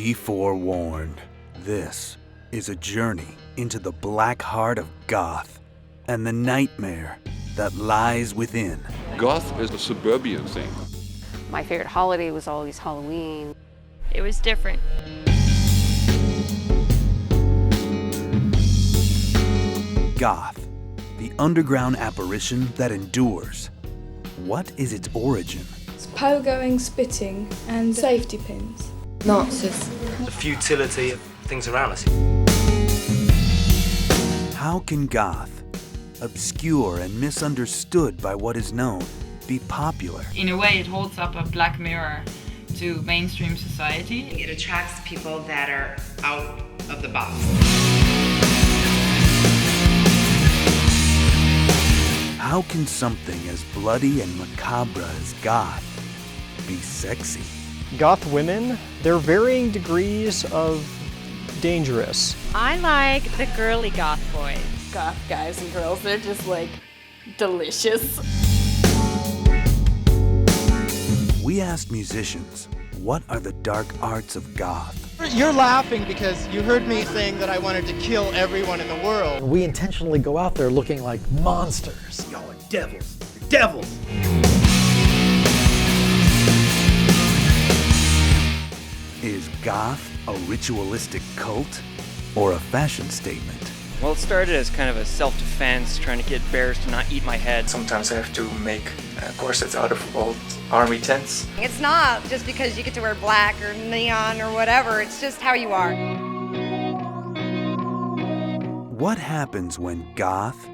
Be forewarned. This is a journey into the black heart of goth and the nightmare that lies within. Goth is a suburban thing. My favorite holiday was always Halloween. It was different. Goth, the underground apparition that endures. What is its origin? It's pogoing, spitting, and safety pins. Nazis. The futility of things around us. How can goth, obscure and misunderstood by what is known, be popular? In a way, it holds up a black mirror to mainstream society. It attracts people that are out of the box. How can something as bloody and macabre as goth be sexy? Goth women, they're varying degrees of dangerous. I like the girly goth boys. Goth guys and girls, they're just like delicious. We asked musicians, what are the dark arts of goth? You're laughing because you heard me saying that I wanted to kill everyone in the world. We intentionally go out there looking like monsters. Y'all are devils. You're devils. Is goth a ritualistic cult or a fashion statement? Well, it started as kind of a self-defense, trying to get bears to not eat my head. Sometimes I have to make corsets out of old army tents. It's not just because you get to wear black or neon or whatever, it's just how you are. What happens when goth,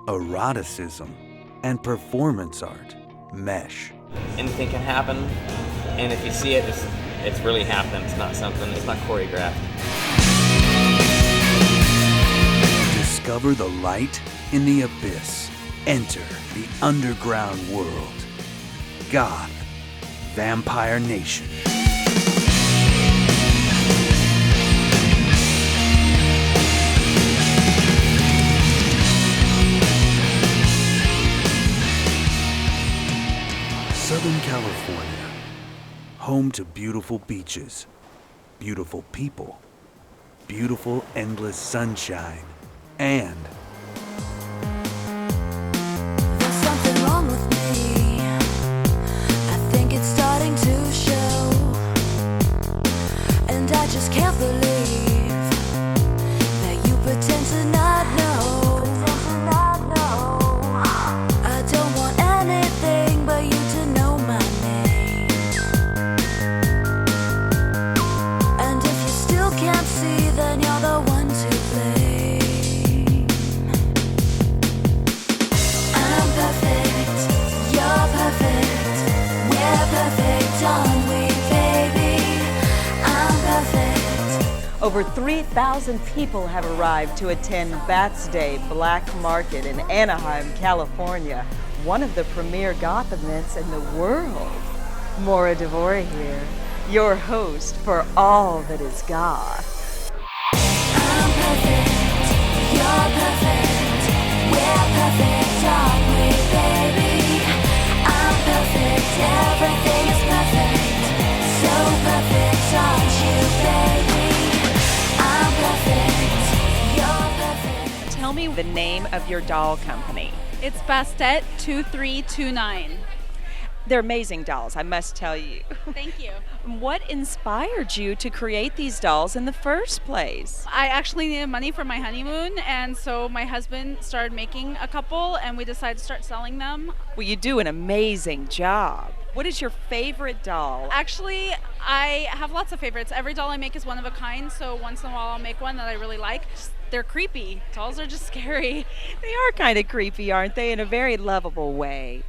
eroticism, and performance art mesh? Anything can happen, and if you see it, it's really happened. It's not choreographed. Discover the light in the abyss. Enter the underground world. Goth, Vampire Nation. Southern California, home to beautiful beaches, beautiful people, beautiful endless sunshine, and there's something wrong with me. I think it's starting to show, and I just can't believe that you pretend to not know. I don't want anything but you to know my name. And if you still can't see, then you're the one to blame. I'm perfect, you're perfect, we're perfect, aren't we, baby? I'm perfect. Over 3,000 people have arrived to attend Bats Day Black Market in Anaheim, California, one of the premier goth events in the world. Maura Devore here, your host for All That Is Goth. I'm perfect, you're perfect, we're perfect, aren't we, baby? I'm perfect, everything is perfect, so perfect, aren't you, baby? I'm perfect, you're perfect. Tell me the name of your doll company. It's Bastet 2329. They're amazing dolls, I must tell you. Thank you. What inspired you to create these dolls in the first place? I actually needed money for my honeymoon, and so my husband started making a couple, and we decided to start selling them. Well, you do an amazing job. What is your favorite doll? Actually, I have lots of favorites. Every doll I make is one of a kind, so once in a while I'll make one that I really like. They're creepy. Dolls are just scary. They are kind of creepy, aren't they, in a very lovable way?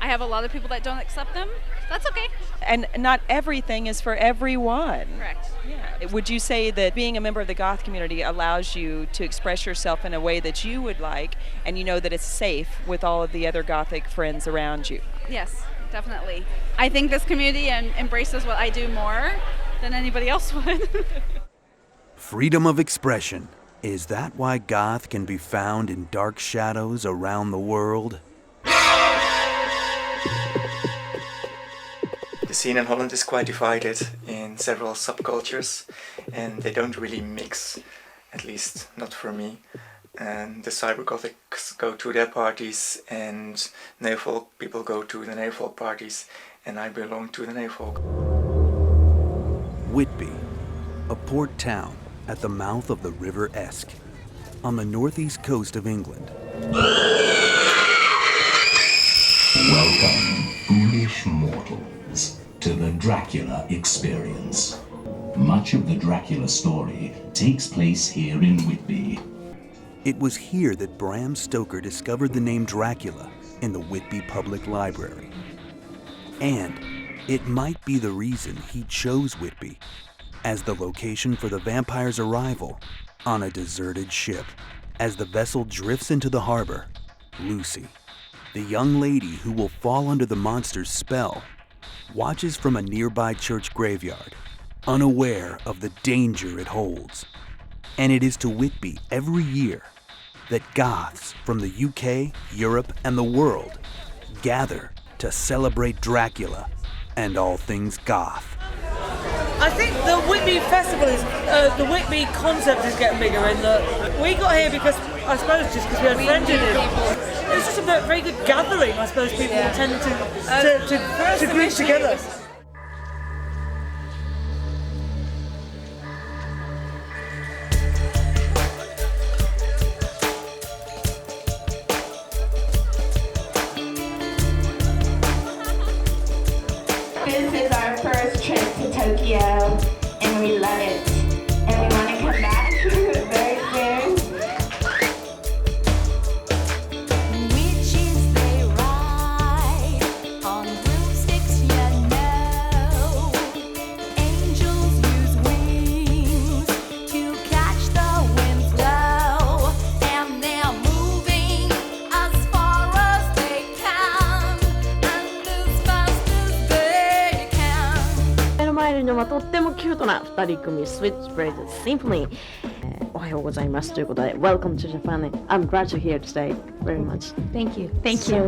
I have a lot of people that don't accept them. That's okay. And not everything is for everyone. Correct. Yeah. Would you say that being a member of the goth community allows you to express yourself in a way that you would like, and you know that it's safe with all of the other gothic friends around you? Yes, definitely. I think this community embraces what I do more than anybody else would. Freedom of expression. Is that why goth can be found in dark shadows around the world? The scene in Holland is quite divided. In in several subcultures, and they don't really mix, at least not for me. And the cybergothics go to their parties, and neofolk people go to the neofolk parties, and I belong to the neofolk. Whitby, a port town at the mouth of the River Esk, on the northeast coast of England. Welcome, foolish mortals, to the Dracula experience. Much of the Dracula story takes place here in Whitby. It was here that Bram Stoker discovered the name Dracula in the Whitby Public Library. And it might be the reason he chose Whitby as the location for the vampire's arrival on a deserted ship. As the vessel drifts into the harbor, Lucy, the young lady who will fall under the monster's spell, watches from a nearby church graveyard, unaware of the danger it holds. And it is to Whitby every year that goths from the UK, Europe, and the world gather to celebrate Dracula and all things goth. I think the Whitby Festival is, the Whitby concept is getting bigger, and we got here because, I suppose, just because we had friends in it. It was just a very good gathering, I suppose people tend to group together. This is our first trip to Tokyo, and we love it. And we want to come back very soon. Witches, they ride on broomsticks, you know. Angels use wings to catch the wind's flow. And they're moving as far as they can, and as fast as they can. 目の前にいるのはとってもキュートな2人組 Switchblade Symphony。おはようございますということで Welcome to Japan. I'm glad you're here today very much. Thank you. So,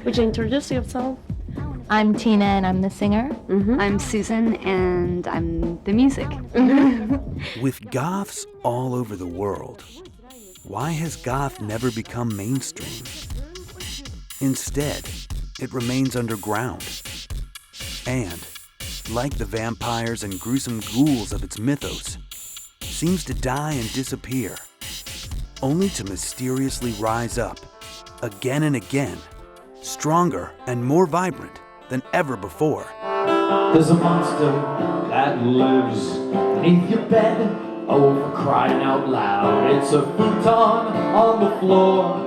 would you introduce yourself? I'm Tina and I'm the singer. I'm Susan and I'm the music. With goths all over the world, why has goth never become mainstream? Instead, it remains underground. And, like the vampires and gruesome ghouls of its mythos, seems to die and disappear, only to mysteriously rise up, again and again, stronger and more vibrant than ever before. There's a monster that lives beneath your bed, oh, for crying out loud. It's a futon on the floor,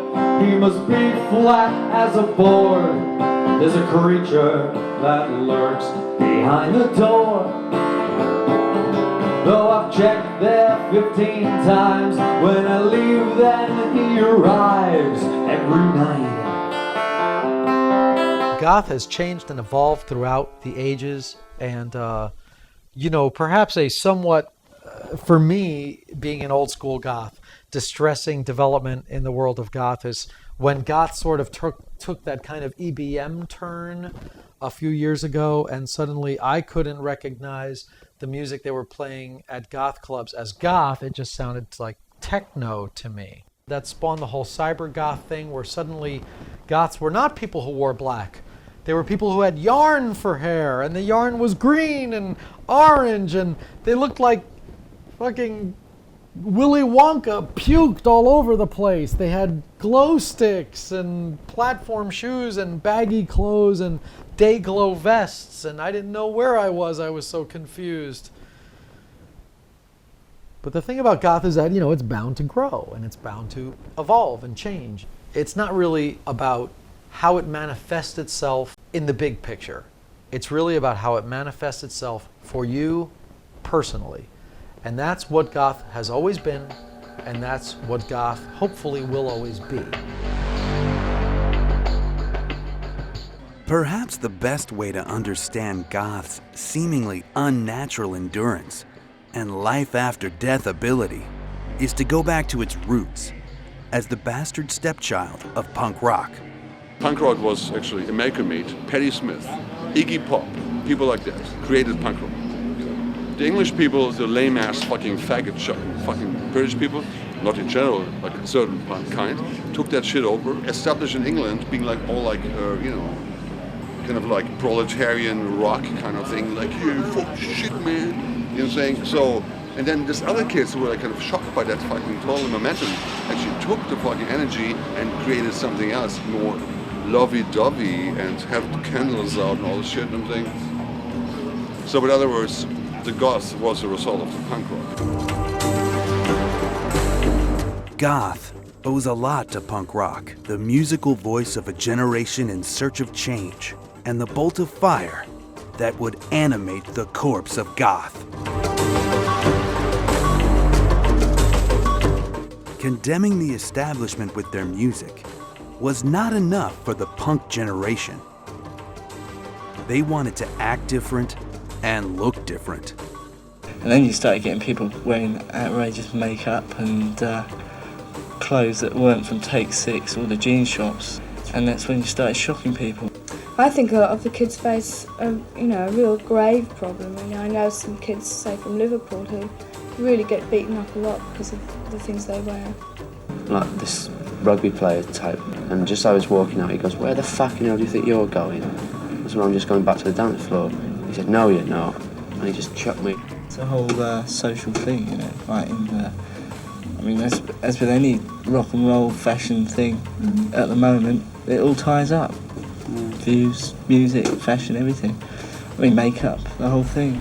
he must be flat as a board. There's a creature that lurks behind the door. Though I've checked there 15 times, when I leave then he arrives every night. Goth has changed and evolved throughout the ages, and perhaps a somewhat, for me, being an old school goth, distressing development in the world of goth is when goth sort of took that kind of EBM turn a few years ago, and suddenly I couldn't recognize the music they were playing at goth clubs as goth. It just sounded like techno to me. That spawned the whole cyber goth thing, where suddenly goths were not people who wore black. They were people who had yarn for hair, and the yarn was green and orange, and they looked like fucking Willy Wonka puked all over the place. They had glow sticks and platform shoes and baggy clothes and day glow vests, and I didn't know where I was so confused. But the thing about goth is that, it's bound to grow and it's bound to evolve and change. It's not really about how it manifests itself in the big picture. It's really about how it manifests itself for you personally. And that's what goth has always been, and that's what goth hopefully will always be. Perhaps the best way to understand goth's seemingly unnatural endurance and life after death ability is to go back to its roots as the bastard stepchild of punk rock. Punk rock was actually Amalgamate, Patti Smith, Iggy Pop, people like that created punk rock. The English people, the lame-ass fucking faggot shop, fucking British people, not in general, like a certain kind, took that shit over, established in England, being like all like, you know, kind of like proletarian rock kind of thing, like, yeah, fuck shit, man. You know what I'm saying? So, and then there's other kids who were like kind of shocked by that fucking total momentum, actually took the fucking energy and created something else, more lovey-dovey and have the candles out and all this shit, you know what I'm saying? So in other words, the goth was a result of the punk rock. Goth owes a lot to punk rock, the musical voice of a generation in search of change, and the bolt of fire that would animate the corpse of goth. Condemning the establishment with their music was not enough for the punk generation. They wanted to act different and look different. And then you started getting people wearing outrageous makeup and clothes that weren't from Take 6 or the jean shops, and that's when you started shocking people. I think a lot of the kids face a real grave problem. I know some kids, say from Liverpool, who really get beaten up a lot because of the things they wear. Like this rugby player type, and just as I was walking out, he goes, "Where the fucking hell do you think you're going?" I said, "I'm just going back to the dance floor." He said, "No, you're not," and he just chucked me. It's a whole social thing, you know, right in the... I mean, as with any rock and roll fashion thing at the moment, it all ties up. Views, music, fashion, everything. I mean, makeup, the whole thing.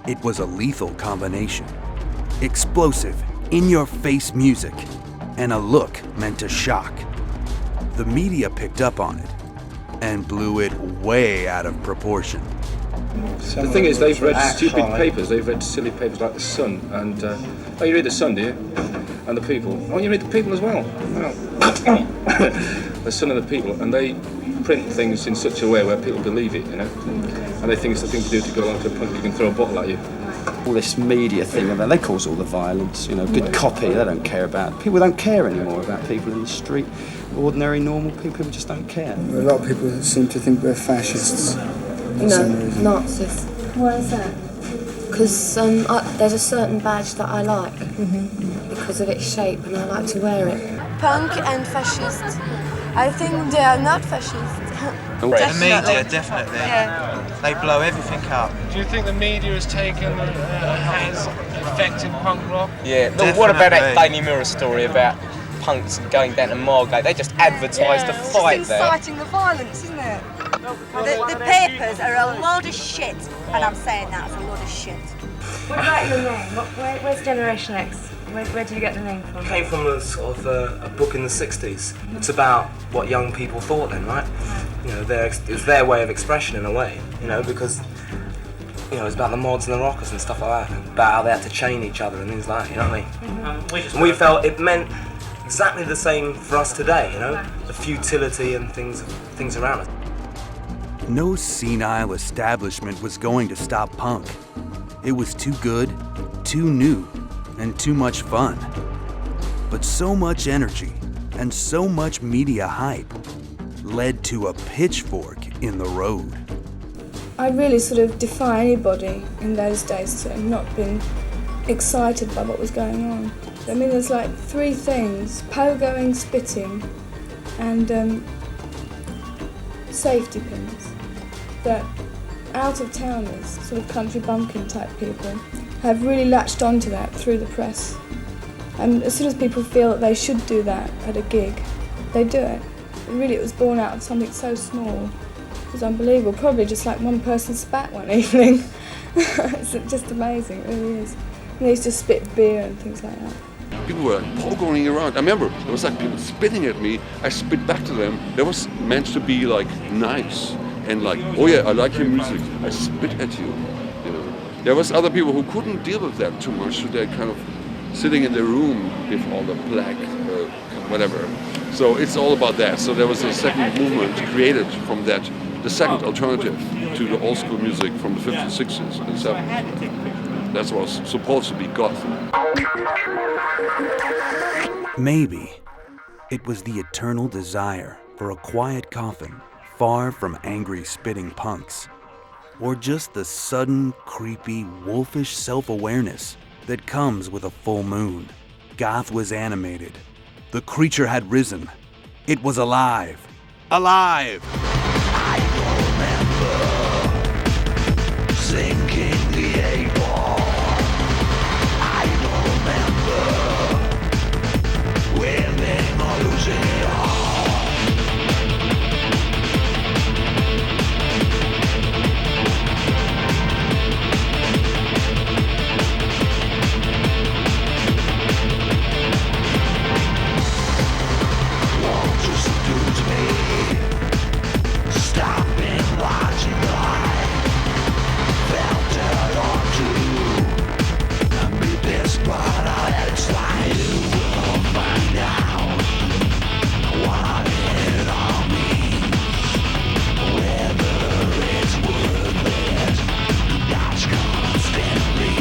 It was a lethal combination. Explosive, in-your-face music, and a look meant to shock. The media picked up on it and blew it way out of proportion. The thing is, they've read stupid papers. They've read silly papers like The Sun, and you read The Sun, do you? And The People. Oh, you read The People as well. The Sun and The People, and they print things in such a way where people believe it, you know. And they think it's the thing to do to go along to a punk. You can throw a bottle at you. All this media thing about they cause all the violence, you know, good copy. They don't care about people. Don't care anymore about people in the street. Ordinary, normal people just don't care. A lot of people seem to think we're fascists. No, Nazis. Why is that? Because there's a certain badge that I like because of its shape, and I like to wear it. Punk and fascist. I think they are not fascist. The media, definitely. Yeah. They blow everything up. Do you think the media has affected punk rock? Yeah. Look, what about that Daily Mirror story about punks going down to Margate? They just advertised the fight it's there. inciting the violence, isn't it? The papers are a load of shit, and I'm saying that, it's a load of shit. What about your name? Where's Generation X? Where did you get the name from? It came from a sort of a book in the 60s. It's about what young people thought then, right? You know, it was their way of expression in a way, you know, because you know, it's about the mods and the rockers and stuff like that, about how they had to chain each other and things like that, you know what I mean? And we felt it meant exactly the same for us today, you know, the futility and things around us. No senile establishment was going to stop punk. It was too good, too new, and too much fun. But so much energy and so much media hype led to a pitchfork in the road. I really sort of defy anybody in those days to have not been excited by what was going on. I mean, there's like three things: pogoing, spitting, and safety pins. That out-of-towners, sort of country bumpkin type people, have really latched onto that through the press. And as soon as people feel that they should do that at a gig, they do it. Really, it was born out of something so small. It was unbelievable. Probably just like one person spat one evening. It's just amazing, it really is. And they used to spit beer and things like that. People were like pogoing around. I remember there was like people spitting at me. I spit back to them. That was meant to be like nice and like, oh yeah, I like your music. I spit at you. You know, there was other people who couldn't deal with that too much, so they're kind of sitting in their room with all the black, whatever. So it's all about that. So there was a second movement created from that, the second alternative to the old school music from the 50s, 60s, and 70s. That was supposed to be goth. Maybe it was the eternal desire for a quiet coffin far from angry spitting punks, or just the sudden, creepy, wolfish self-awareness that comes with a full moon. Goth was animated. The creature had risen. It was alive. Alive! Sinking the A-ball. I don't remember winning or losing it all. Won't you seduce me? Stop and watching the high. Felt it on too. I'm be pissed, but I'll let it slide. You will find out what it all means. Whether it's worth it. That's constantly.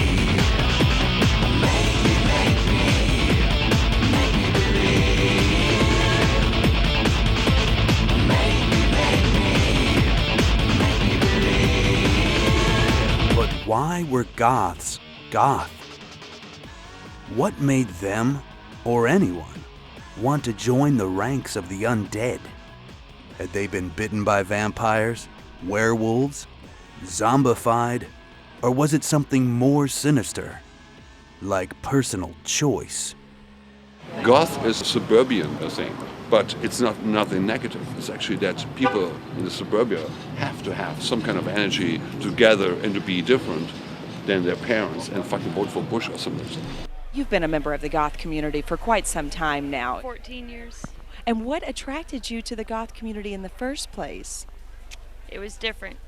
Make me believe. But why were goths goth? What made them, or anyone, want to join the ranks of the undead? Had they been bitten by vampires, werewolves, zombified, or was it something more sinister, like personal choice? Goth is a suburban thing, but it's not nothing negative. It's actually that people in the suburbia have to have some kind of energy to gather and to be different than their parents and fucking vote for Bush or something. You've been a member of the goth community for quite some time now. 14 years. And what attracted you to the goth community in the first place? It was different.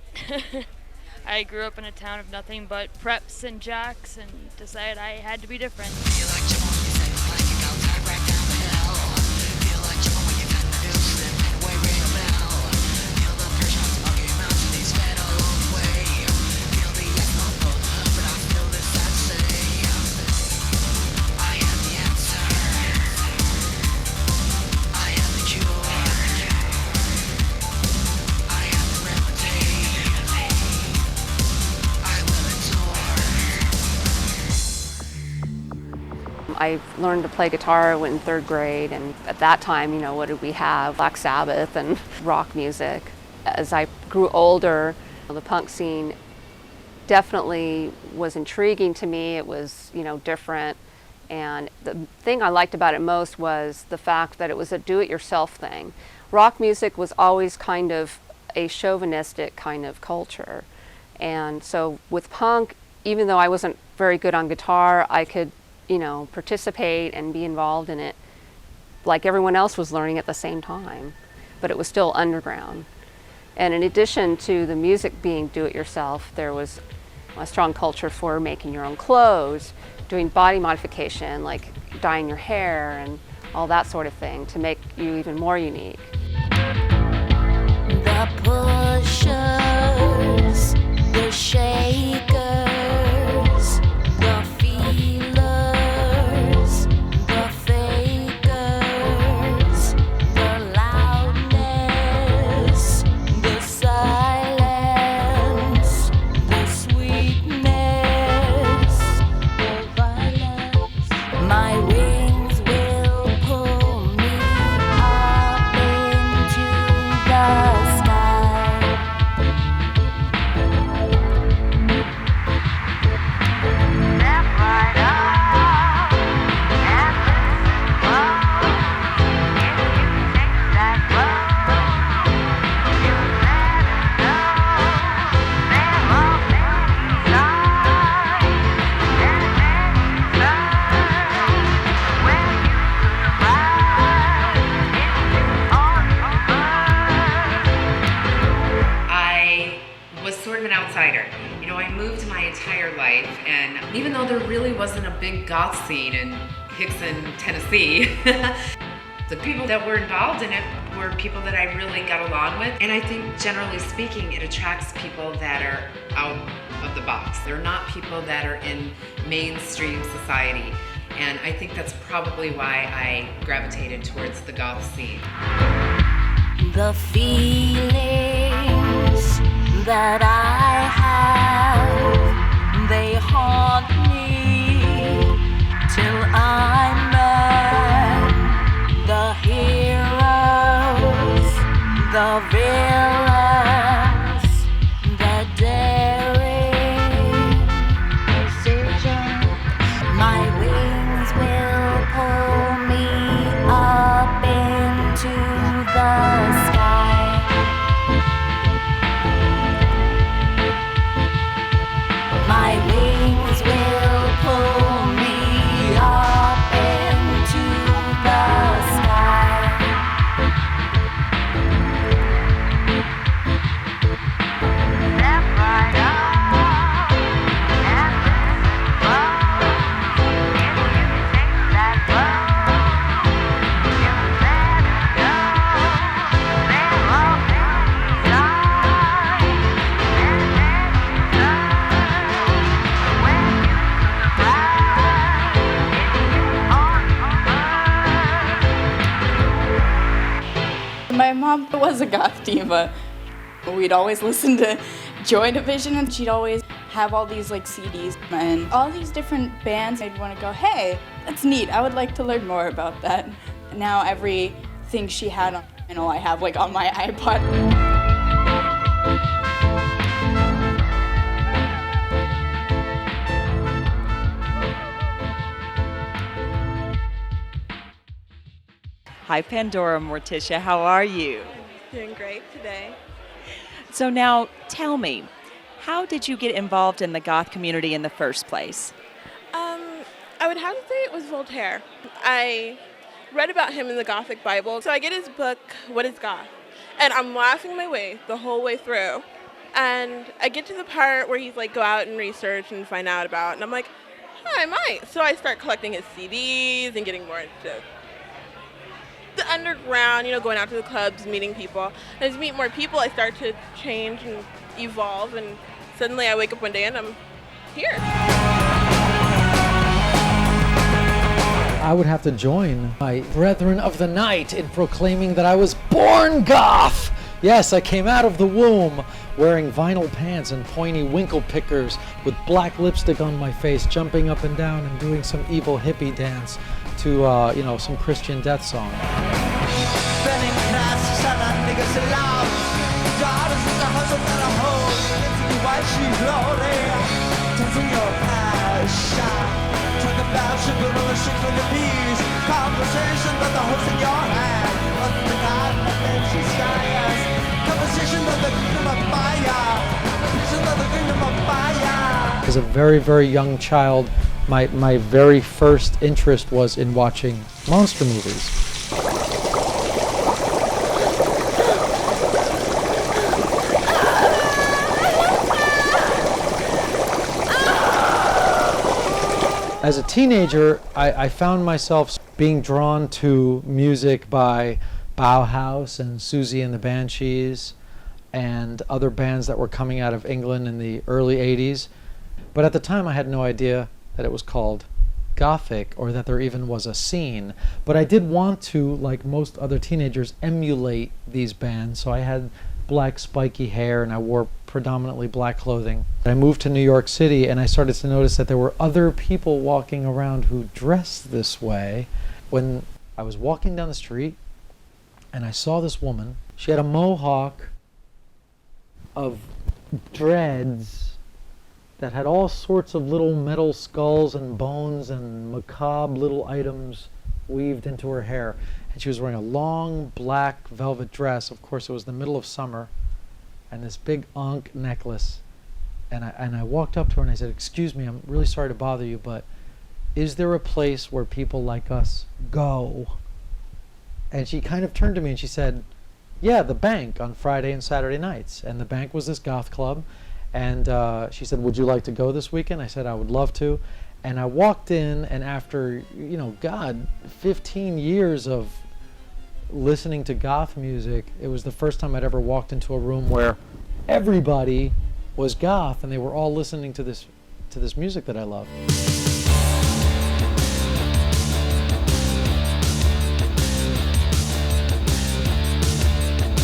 I grew up in a town of nothing but preps and jacks and decided I had to be different. I learned to play guitar in 3rd grade, and at that time, you know, what did we have? Black Sabbath and rock music. As I grew older, the punk scene definitely was intriguing to me. It was, you know, different. And the thing I liked about it most was the fact that it was a do-it-yourself thing. Rock music was always kind of a chauvinistic kind of culture. And so with punk, even though I wasn't very good on guitar, I could, you know, participate and be involved in it like everyone else was learning at the same time, but it was still underground. And in addition to the music being do-it-yourself, there was a strong culture for making your own clothes, doing body modification, like dyeing your hair and all that sort of thing to make you even more unique. The pushers, the shakers, the feelers, the fakers, the loudness, the silence, the sweetness, the violence. My wings will pull me up into the even though there really wasn't a big goth scene in Hickson, Tennessee, the people that were involved in it were people that I really got along with. And I think generally speaking, it attracts people that are out of the box. They're not people that are in mainstream society. And I think that's probably why I gravitated towards the goth scene. The feelings that I have, they haunt me till I'm met. The heroes, the villains, the daring decisions. My wings will pull me up into the sky. My wings will pull me up into the sky. Step right up and if you take that road, you better know there will be signs and when you My mom was a goth diva. We'd always listen to Joy Division, and she'd always have all these like CDs and all these different bands. I'd want to go, hey, that's neat. I would like to learn more about that. Now everything she had on vinyl I have like on my iPod. Hi, Pandora Morticia. How are you? Doing great today. So now, tell me, how did you get involved in the goth community in the first place? I would have to say it was Voltaire. I read about him in the Gothic Bible, so I get his book, What is Goth? And I'm laughing my way the whole way through. And I get to the part where he's like, go out and research and find out about, and I'm like, oh, I might. So I start collecting his CDs and getting more into the underground, going out to the clubs, meeting people. And as I meet more people, I start to change and evolve, and suddenly I wake up one day and I'm here. I would have to join my brethren of the night in proclaiming that I was born goth. Yes, I came out of the womb wearing vinyl pants and pointy winkle pickers with black lipstick on my face, jumping up and down and doing some evil hippie dance to, some Christian death song. As a very, very young child, my very first interest was in watching monster movies. As a teenager, I found myself being drawn to music by Bauhaus and Susie and the Banshees and other bands that were coming out of England in the early 80s. But at the time I had no idea that it was called Gothic or that there even was a scene. But I did want to, like most other teenagers, emulate these bands. So I had black spiky hair and I wore predominantly black clothing. I moved to New York City and I started to notice that there were other people walking around who dressed this way. When I was walking down the street and I saw this woman, she had a mohawk of dreads that had all sorts of little metal skulls and bones and macabre little items weaved into her hair. And she was wearing a long black velvet dress. Of course, it was the middle of summer, and this big ankh necklace. And I walked up to her and I said, "Excuse me, I'm really sorry to bother you, but is there a place where people like us go?" And she kind of turned to me and she said, "Yeah, the Bank on Friday and Saturday nights." And the Bank was this goth club. And she said, "Would you like to go this weekend?" I said, "I would love to." And I walked in, and after, 15 years of listening to goth music, it was the first time I'd ever walked into a room where everybody was goth and they were all listening to this music that I love.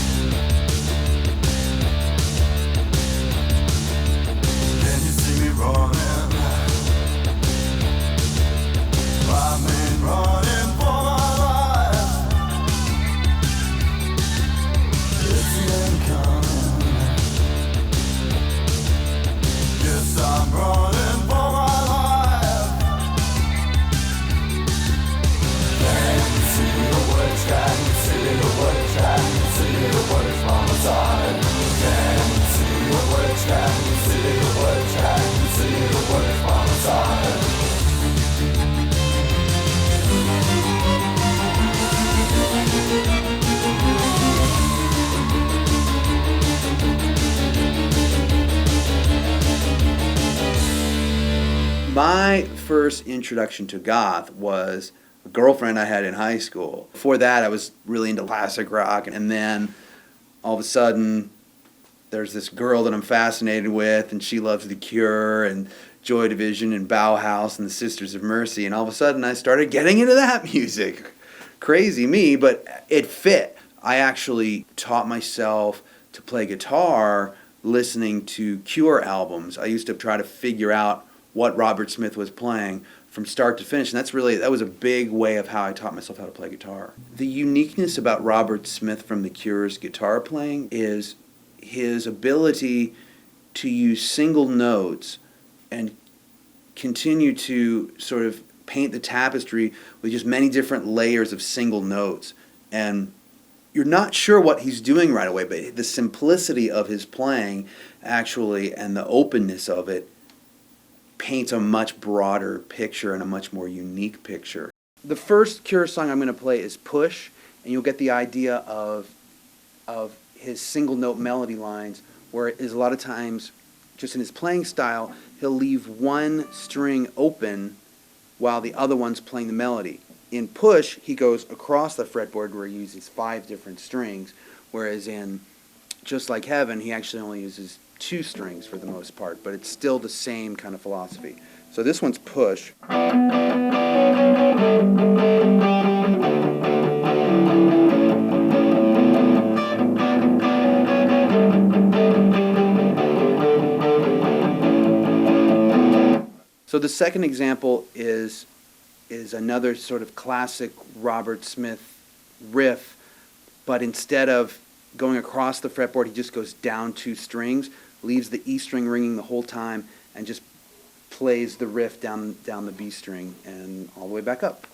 'Cause My first introduction to goth was a girlfriend I had in high school. Before that, I was really into classic rock, and then all of a sudden, there's this girl that I'm fascinated with, and she loves The Cure and Joy Division and Bauhaus and the Sisters of Mercy, and all of a sudden I started getting into that music. Crazy me, but it fit. I actually taught myself to play guitar listening to Cure albums. I used to try to figure out what Robert Smith was playing from start to finish, and that was a big way of how I taught myself how to play guitar. The uniqueness about Robert Smith from The Cure's guitar playing is his ability to use single notes and continue to sort of paint the tapestry with just many different layers of single notes. And you're not sure what he's doing right away, but the simplicity of his playing actually and the openness of it paints a much broader picture and a much more unique picture. The first Cure song I'm going to play is Push, and you'll get the idea of his single note melody lines, where it is a lot of times, just in his playing style, he'll leave one string open while the other one's playing the melody. In Push, he goes across the fretboard where he uses 5 different strings, whereas in Just Like Heaven, he actually only uses 2 strings for the most part, but it's still the same kind of philosophy. So this one's Push. So the second example is another sort of classic Robert Smith riff, but instead of going across the fretboard, he just goes down 2 strings, leaves the E string ringing the whole time, and just plays the riff down the B string and all the way back up.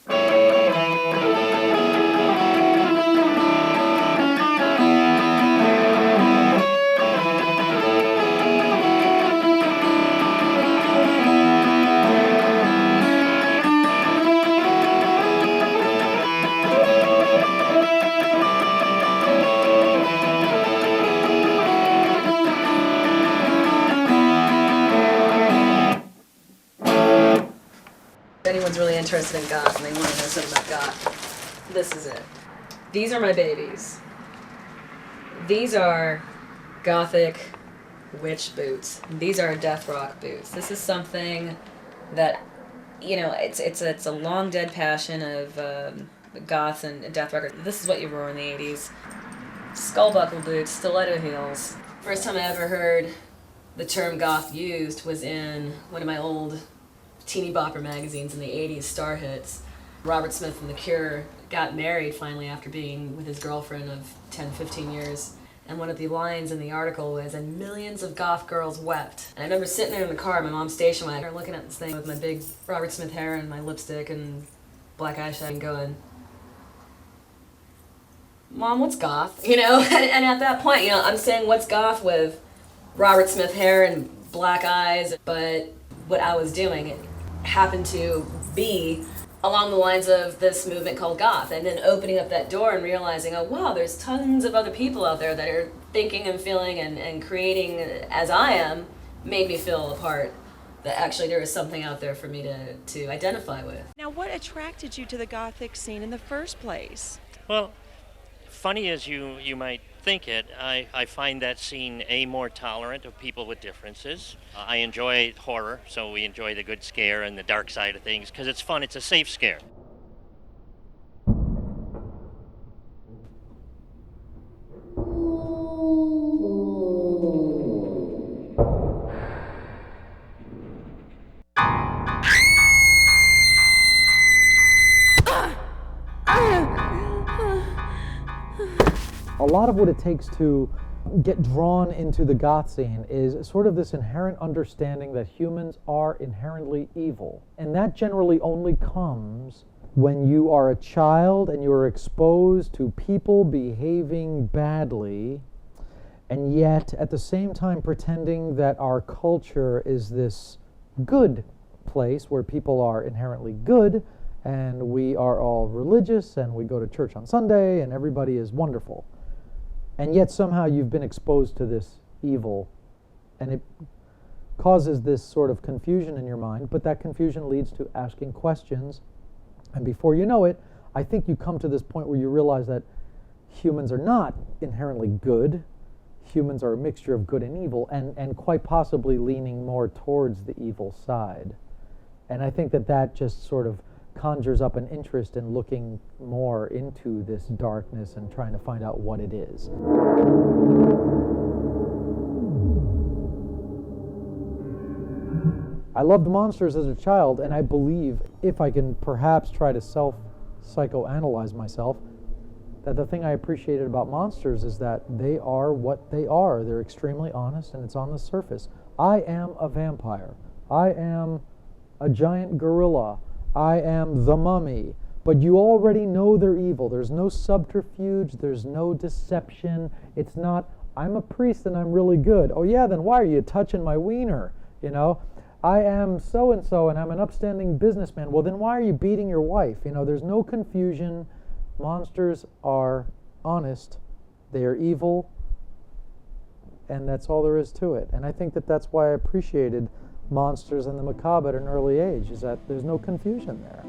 If anyone's really interested in goth and they want to know something about goth, this is it. These are my babies. These are gothic witch boots. These are death rock boots. This is something that, you know, it's a long dead passion of goths and death rockers. This is what you wore in the 80s. Skull buckle boots, stiletto heels. First time I ever heard the term goth used was in one of my old teeny bopper magazines in the 80s, Star Hits. Robert Smith and The Cure got married finally after being with his girlfriend of 10, 15 years. And one of the lines in the article was, "And millions of goth girls wept." And I remember sitting there in the car, my mom's station wagon, looking at this thing with my big Robert Smith hair and my lipstick and black eyeshadow and going, "Mom, what's goth?" You know, and at that point, you know, I'm saying what's goth with Robert Smith hair and black eyes, but what I was doing, it happened to be along the lines of this movement called goth, and then opening up that door and realizing, oh wow, there's tons of other people out there that are thinking and feeling and creating as I am, made me feel a part that actually there is something out there for me to identify with. Now, what attracted you to the Gothic scene in the first place? Well, funny as you might think it, I find that scene more tolerant of people with differences. I enjoy horror, so we enjoy the good scare and the dark side of things because it's fun. It's a safe scare. A lot of what it takes to get drawn into the goth scene is sort of this inherent understanding that humans are inherently evil. And that generally only comes when you are a child and you are exposed to people behaving badly, and yet at the same time pretending that our culture is this good place where people are inherently good and we are all religious and we go to church on Sunday and everybody is wonderful. And yet somehow you've been exposed to this evil, and causes this sort of confusion in your mind, but that confusion leads to asking questions. And before you know it, I think you come to this point where you realize that humans are not inherently good. Humans are a mixture of good and evil, and quite possibly leaning more towards the evil side. And I think that just sort of conjures up an interest in looking more into this darkness and trying to find out what it is. I loved monsters as a child, and I believe, if I can perhaps try to psychoanalyze myself, that the thing I appreciated about monsters is that they are what they are. They're extremely honest, and it's on the surface. I am a vampire. I am a giant gorilla. I am the mummy. But you already know they're evil. There's no subterfuge. There's no deception. It's not, I'm a priest and I'm really good. Oh yeah, then why are you touching my wiener? You know? I am so-and-so and I'm an upstanding businessman. Well, then why are you beating your wife? You know, there's no confusion. Monsters are honest. They are evil. And that's all there is to it. And I think that's why I appreciated monsters and the macabre at an early age, is that there's no confusion there.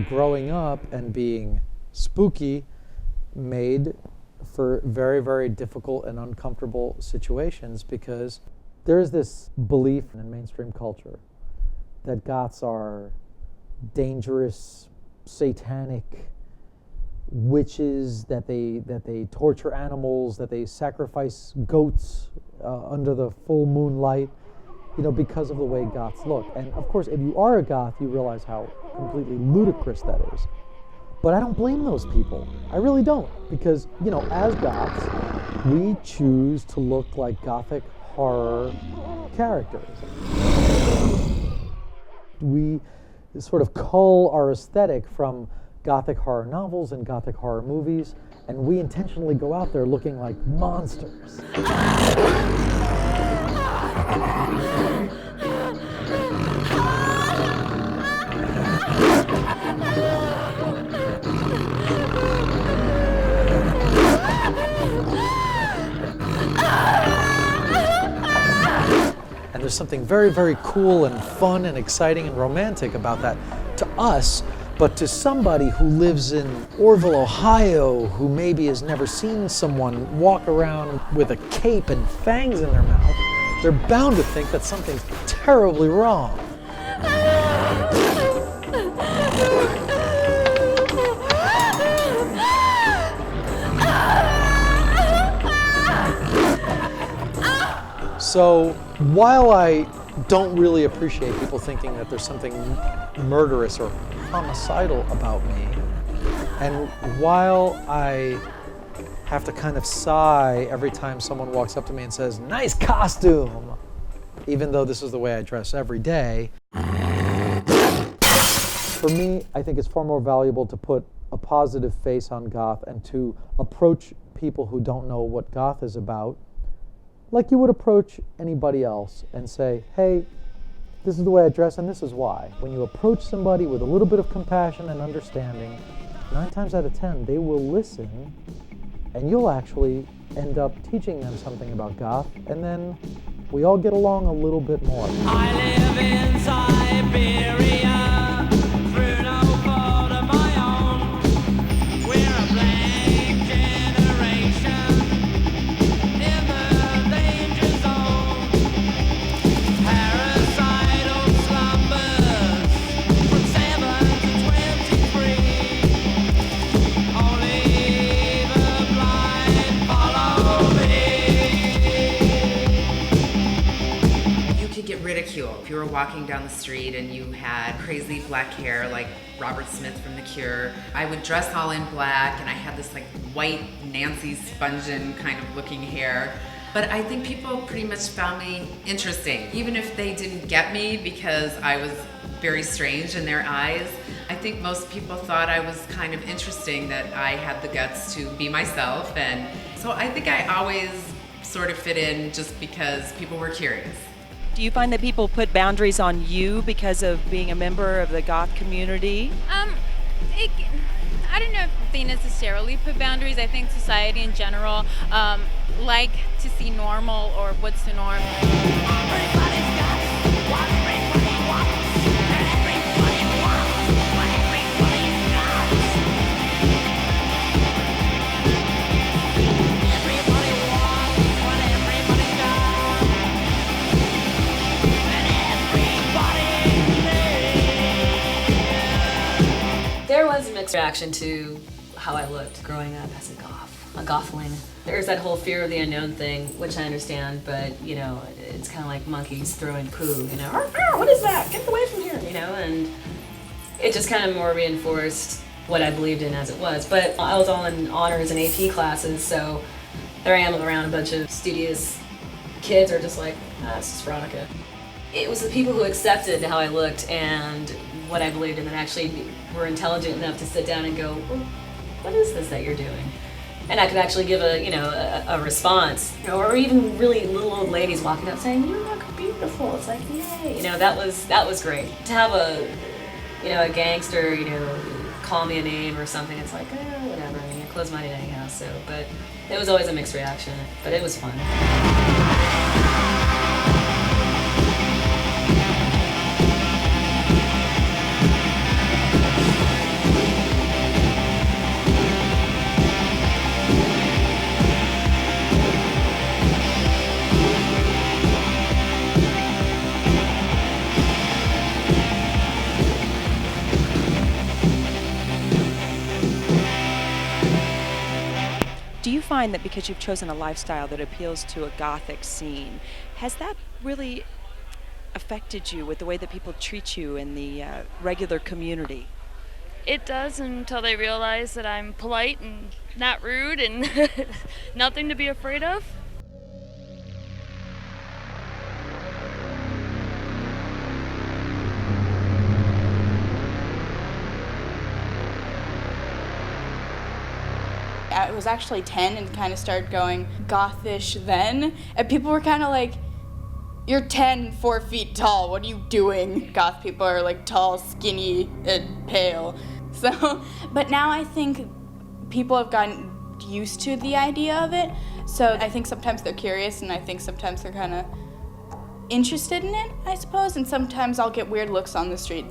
Growing up and being spooky made for very, very difficult and uncomfortable situations, because there's this belief in mainstream culture that goths are dangerous, satanic witches, that they torture animals, that they sacrifice goats under the full moonlight, you know, because of the way goths look. And of course, if you are a goth, you realize how completely ludicrous that is. But I don't blame those people. I really don't, because, you know, as goths, we choose to look like gothic horror characters. We sort of cull our aesthetic from gothic horror novels and gothic horror movies, and we intentionally go out there looking like monsters. And there's something very, very cool and fun and exciting and romantic about that to us, but to somebody who lives in Orville, Ohio, who maybe has never seen someone walk around with a cape and fangs in their mouth, they're bound to think that something's terribly wrong. So while I don't really appreciate people thinking that there's something murderous or homicidal about me, and while I have to kind of sigh every time someone walks up to me and says, "Nice costume," even though this is the way I dress every day, For me, I think it's far more valuable to put a positive face on goth and to approach people who don't know what goth is about like you would approach anybody else and say, hey, this is the way I dress and this is why. When you approach somebody with a little bit of compassion and understanding, 9 times out of 10, they will listen and you'll actually end up teaching them something about goth, and then we all get along a little bit more. I live in Siberia, through no fault of my own. We're a blank generation in the danger zone. Parasital slumbers from 7 to 23. Only the blind follow me. You could get ridiculed if you were walking down the street and you had crazy black hair like Robert Smith from The Cure. I would dress all in black and I had this like white Nancy Spungen kind of looking hair. But I think people pretty much found me interesting, even if they didn't get me because I was very strange in their eyes. I think most people thought I was kind of interesting, that I had the guts to be myself. And so I think I always sort of fit in just because people were curious. Do you find that people put boundaries on you because of being a member of the goth community? I don't know if they necessarily put boundaries. I think society in general like to see normal or what's the norm. There was a mixed reaction to how I looked growing up as a gothling. There's that whole fear of the unknown thing, which I understand, but you know, it's kind of like monkeys throwing poo, you know, what is that? Get away from here, you know, and it just kind of more reinforced what I believed in as it was. But I was all in honors and AP classes, so there I am around a bunch of studious kids are just like, it's just Veronica. It was the people who accepted how I looked and what I believed in that actually were intelligent enough to sit down and go, well, what is this that you're doing? And I could actually give a response, you know, or even really little old ladies walking up saying, you look beautiful. It's like, yay, you know, that was great. To have a gangster, you know, call me a name or something, it's like, whatever. I mean, you're closed-minded anyhow. So, but it was always a mixed reaction, but it was fun. Do you find that because you've chosen a lifestyle that appeals to a gothic scene, has that really affected you with the way that people treat you in the regular community? It does, until they realize that I'm polite and not rude and nothing to be afraid of. I was actually 10 and kind of started going gothish then, and people were kind of like, you're 10, 4 feet tall, what are you doing? Goth people are like tall, skinny, and pale. So, but now I think people have gotten used to the idea of it, so I think sometimes they're curious and I think sometimes they're kind of interested in it, I suppose, and sometimes I'll get weird looks on the street.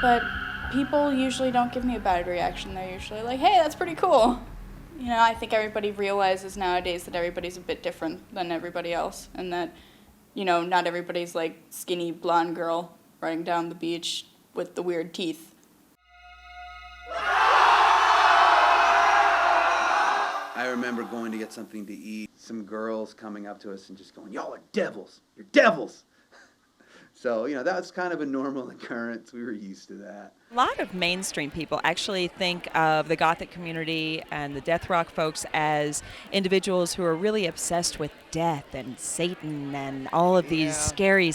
But people usually don't give me a bad reaction. They're usually like, hey, that's pretty cool. You know, I think everybody realizes nowadays that everybody's a bit different than everybody else, and that, you know, not everybody's like skinny blonde girl running down the beach with the weird teeth. I remember going to get something to eat, some girls coming up to us and just going, y'all are devils, you're devils. So, that's kind of a normal occurrence. We were used to that. A lot of mainstream people actually think of the Gothic community and the death rock folks as individuals who are really obsessed with death and Satan and all of these scary,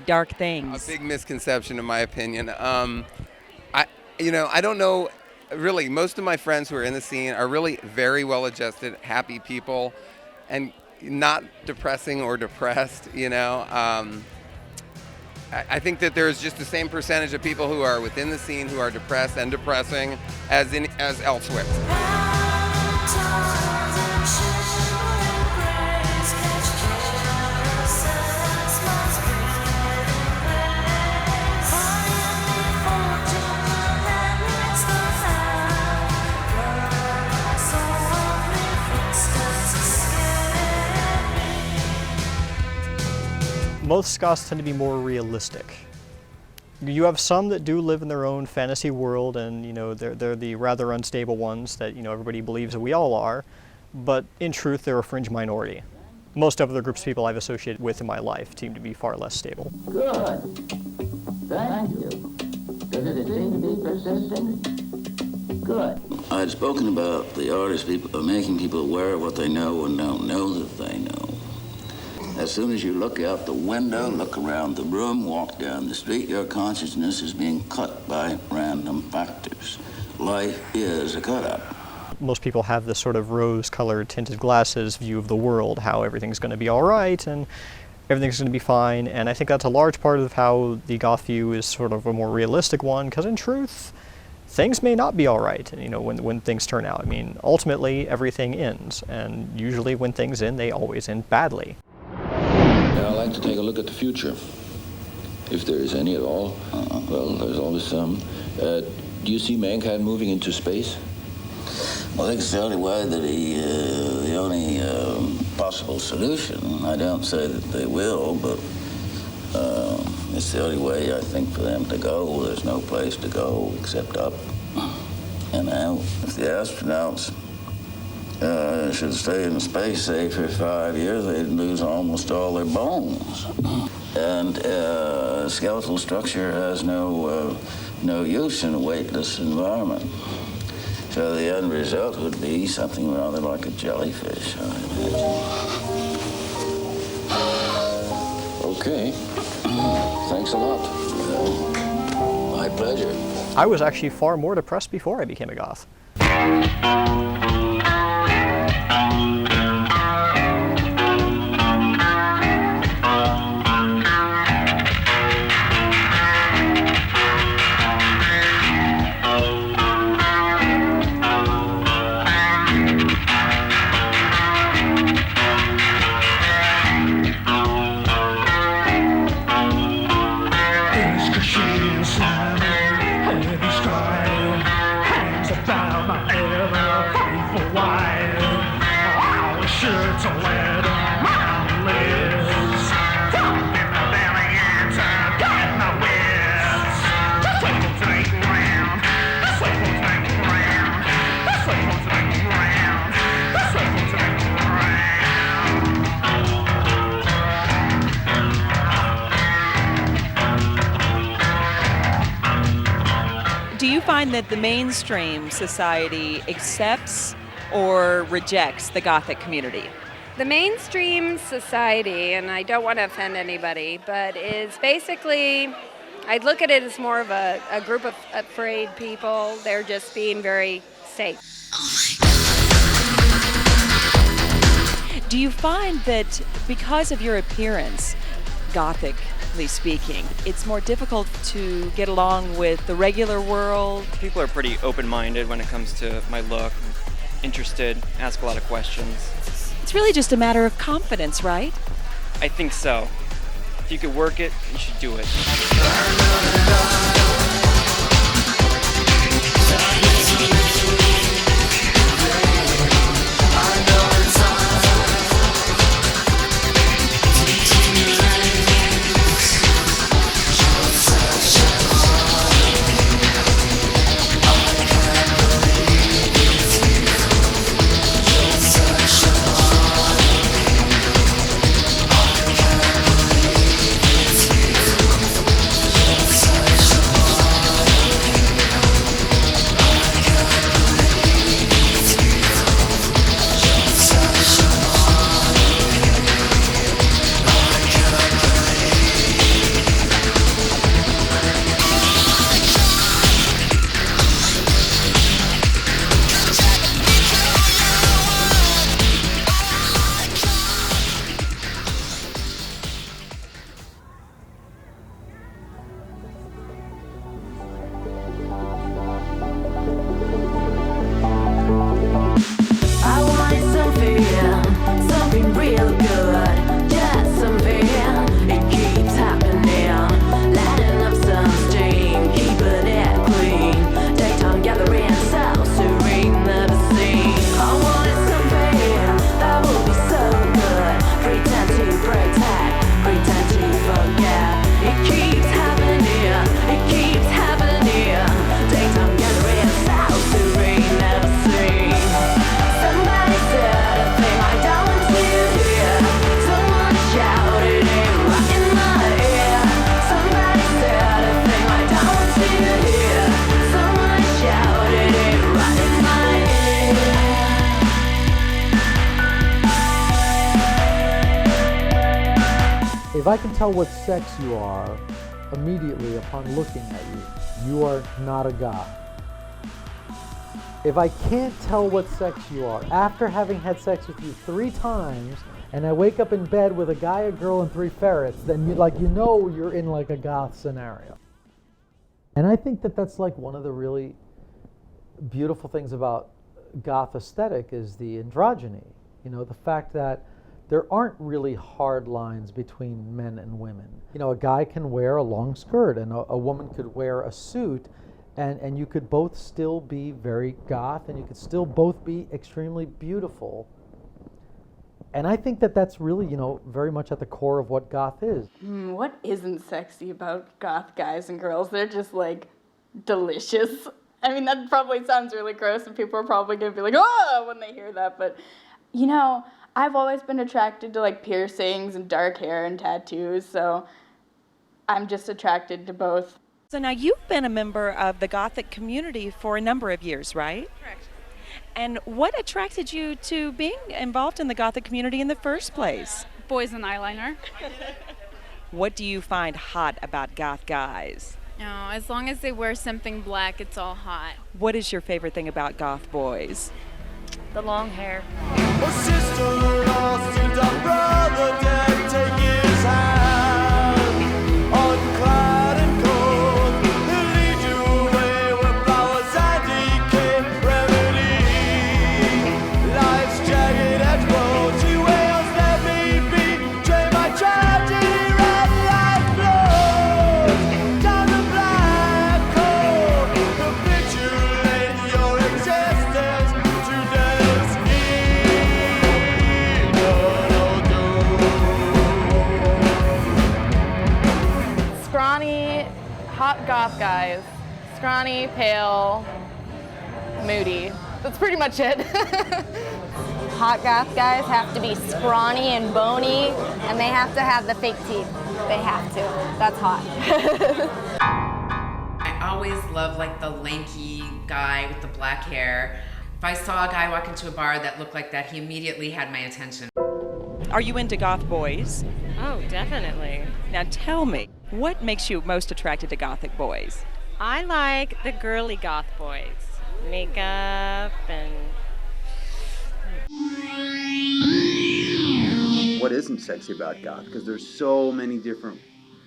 dark things. A big misconception, in my opinion. I don't know. Really, most of my friends who are in the scene are really very well-adjusted, happy people, and not depressing or depressed. I think that there's just the same percentage of people who are within the scene who are depressed and depressing as elsewhere. Most goths tend to be more realistic. You have some that do live in their own fantasy world, and they're the rather unstable ones that everybody believes that we all are, but in truth they're a fringe minority. Most of the groups of people I've associated with in my life seem to be far less stable. Good. Thank you. Does it seem to be persisting? Good. I'd spoken about the artists making people aware of what they know and don't know that they know. As soon as you look out the window, look around the room, walk down the street, your consciousness is being cut by random factors. Life is a cut-up. Most people have this sort of rose-colored tinted glasses view of the world, how everything's going to be all right and everything's going to be fine, and I think that's a large part of how the goth view is sort of a more realistic one, because in truth, things may not be all right, when things turn out. I mean, ultimately, everything ends, and usually when things end, they always end badly. Now, I'd like to take a look at the future, if there is any at all. Well, there's always some. Do you see mankind moving into space? Well, I think it's the only way that the only possible solution. I don't say that they will, but it's the only way, I think, for them to go. There's no place to go except up and out. If the astronauts should stay in space, say, for 5 years, they'd lose almost all their bones. And skeletal structure has no use in a weightless environment. So the end result would be something rather like a jellyfish, I imagine. Okay. Thanks a lot. My pleasure. I was actually far more depressed before I became a goth. Do you find that the mainstream society accepts or rejects the Gothic community? The mainstream society, and I don't want to offend anybody, but is basically, I'd look at it as more of a group of afraid people. They're just being very safe. Do you find that because of your appearance, Gothically speaking, it's more difficult to get along with the regular world? People are pretty open-minded when it comes to my look, interested, ask a lot of questions. It's really just a matter of confidence, right? I think so. If you could work it, you should do it. If I can tell what sex you are immediately upon looking at you, you are not a goth. If I can't tell what sex you are after having had sex with you 3 times, and I wake up in bed with a guy, a girl, and 3 ferrets, then you know you're in like a goth scenario. And I think that that's like one of the really beautiful things about goth aesthetic is the androgyny. You know, the fact that there aren't really hard lines between men and women. You know, a guy can wear a long skirt and a woman could wear a suit, and you could both still be very goth, and you could still both be extremely beautiful. And I think that that's really, you know, very much at the core of what goth is. What isn't sexy about goth guys and girls? They're just like delicious. I mean, that probably sounds really gross, and people are probably gonna be like, oh, when they hear that, but you know, I've always been attracted to like piercings and dark hair and tattoos, so I'm just attracted to both. So now you've been a member of the Gothic community for a number of years, right? Correct. And what attracted you to being involved in the Gothic community in the first place? Boys and eyeliner. What do you find hot about goth guys? No, as long as they wear something black, it's all hot. What is your favorite thing about goth boys? The long hair. A sister lost and a brother dead, take his hand. Unclad and cold, he'll lead you away where flowers and decay remedy. Life's jagged edge road, she wails, let me be. Train my tragedy, red light flows down the black hole. Capitulate your existence to death's Scrawny, hot goth guys. Scrawny, pale, moody. That's pretty much it. Hot goth guys have to be scrawny and bony, and they have to have the fake teeth. They have to. That's hot. I always loved like the lanky guy with the black hair. If I saw a guy walk into a bar that looked like that, he immediately had my attention. Are you into goth boys? Oh, definitely. Now tell me, what makes you most attracted to Gothic boys? I like the girly goth boys. Makeup and... What isn't sexy about goth? Because there's so many different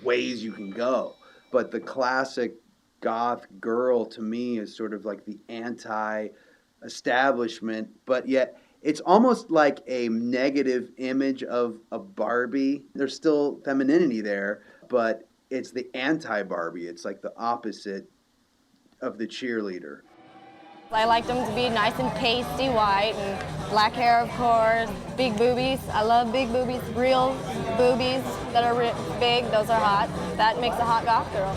ways you can go. But the classic goth girl to me is sort of like the anti-establishment, but yet it's almost like a negative image of a Barbie. There's still femininity there, but it's the anti-Barbie. It's like the opposite of the cheerleader. I like them to be nice and pasty white and black hair, of course. Big boobies. I love big boobies. Real boobies that are big. Those are hot. That makes a hot goth girl.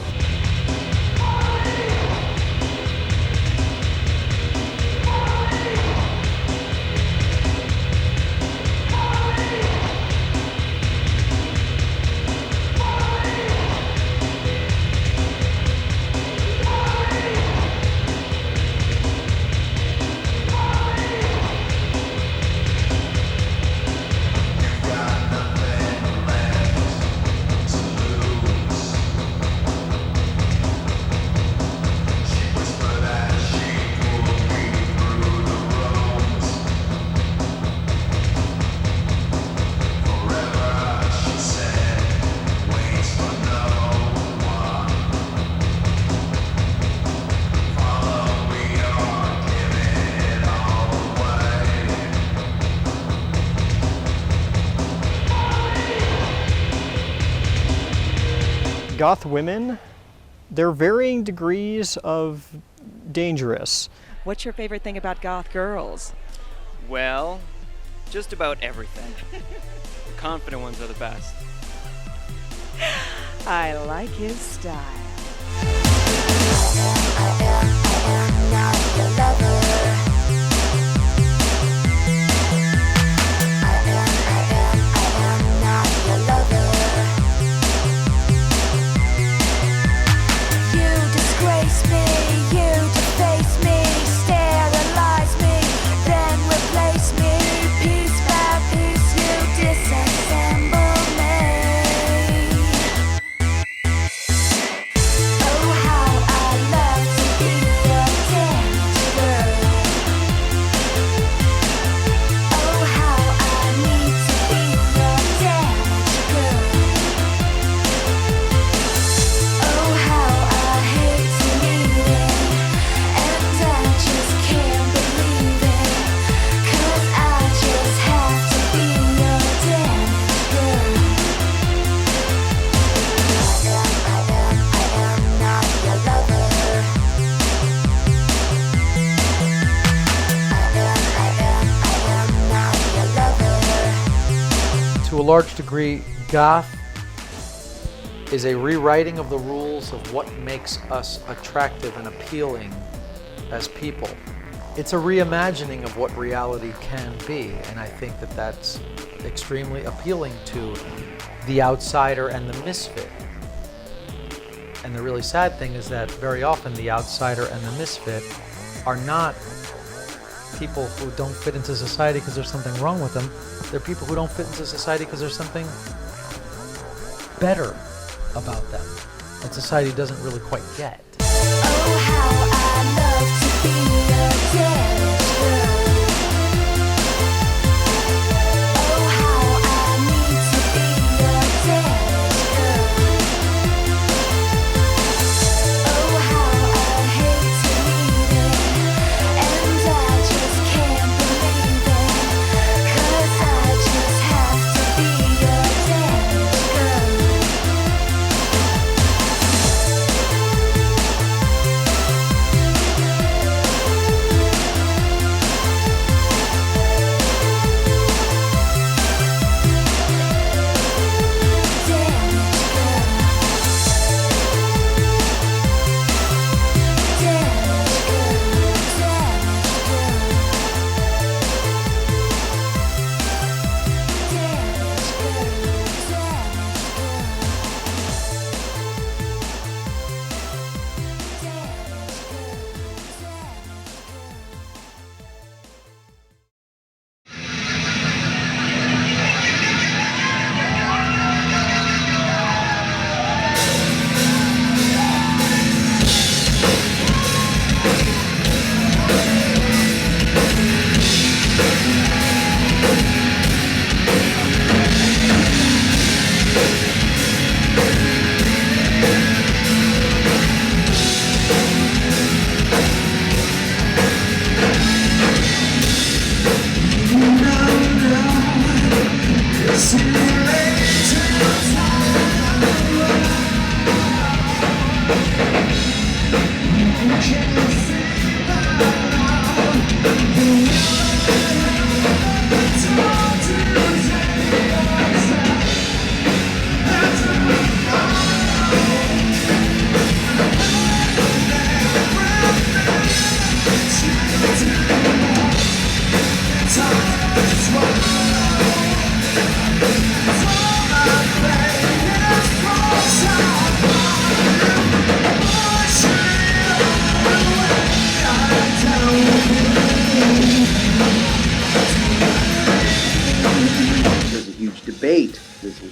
Goth women, they're varying degrees of dangerous. What's your favorite thing about goth girls? Well, just about everything. The confident ones are the best. I like his style. Piece by piece, you disassemble me. large degree, goth is a rewriting of the rules of what makes us attractive and appealing as people. It's a reimagining of what reality can be, and I think that that's extremely appealing to the outsider and the misfit. And the really sad thing is that very often the outsider and the misfit are not people who don't fit into society because there's something wrong with them. They're people who don't fit into society because there's something better about them that society doesn't really quite get.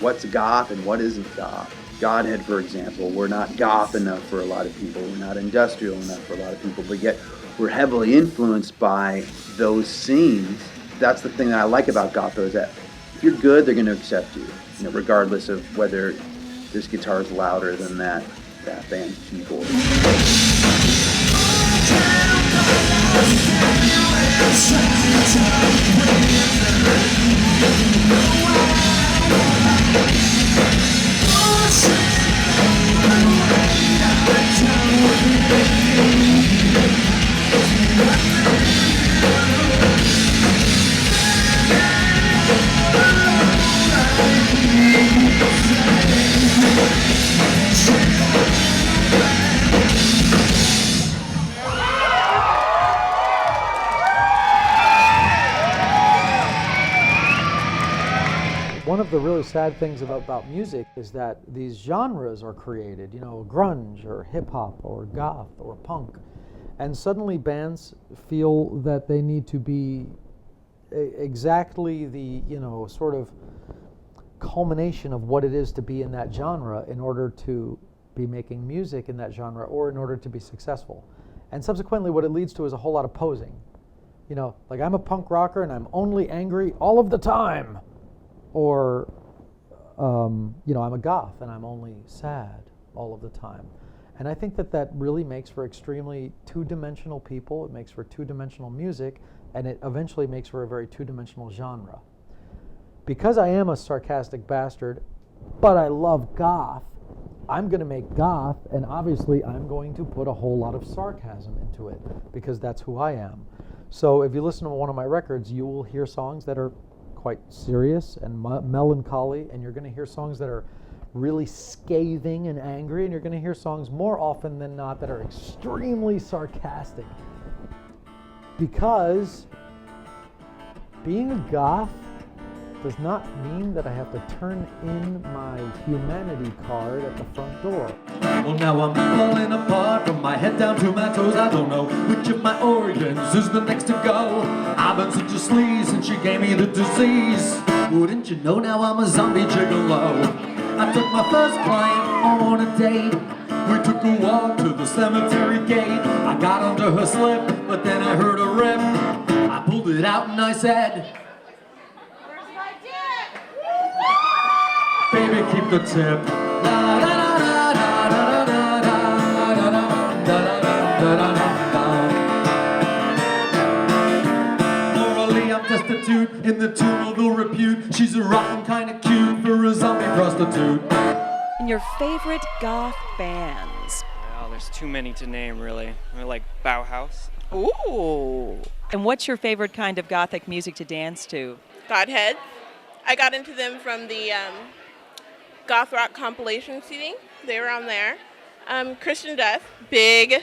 What's goth and what isn't goth. Godhead, for example, we're not goth enough for a lot of people, we're not industrial enough for a lot of people, but yet we're heavily influenced by those scenes. That's the thing that I like about goth, though, is that if you're good, they're going to accept you, regardless of whether this guitar is louder than that band's keyboard. One of the really sad things about music is that these genres are created, grunge or hip hop or goth or punk, and suddenly bands feel that they need to be exactly the, sort of culmination of what it is to be in that genre in order to be making music in that genre or in order to be successful. And subsequently what it leads to is a whole lot of posing. Like I'm a punk rocker and I'm only angry all of the time. Or, I'm a goth and I'm only sad all of the time. And I think that really makes for extremely two-dimensional people, it makes for two-dimensional music, and it eventually makes for a very two-dimensional genre. Because I am a sarcastic bastard, but I love goth, I'm going to make goth, and obviously I'm going to put a whole lot of sarcasm into it, because that's who I am. So if you listen to one of my records, you will hear songs that are quite serious and melancholy, and you're going to hear songs that are really scathing and angry, and you're going to hear songs more often than not that are extremely sarcastic. Because being a goth does not mean that I have to turn in my humanity card at the front door. Well, now I'm falling apart from my head down to my toes. I don't know which of my organs is the next to go. I've been such a sleaze since she gave me the disease. Wouldn't you know now I'm a zombie gigolo? I took my first client on a date. We took a walk to the cemetery gate. I got under her slip, but then I heard a rip. I pulled it out and I said, baby, keep the tip. Morally, I'm destitute in the tomb of ill repute. She's a rotten kind of cute for a zombie prostitute. And your favorite goth bands? Well, there's too many to name, really. I like Bauhaus. Ooh. And what's your favorite kind of gothic music to dance to? Godhead. I got into them from the goth rock compilation CD. They were on there. Christian Death, big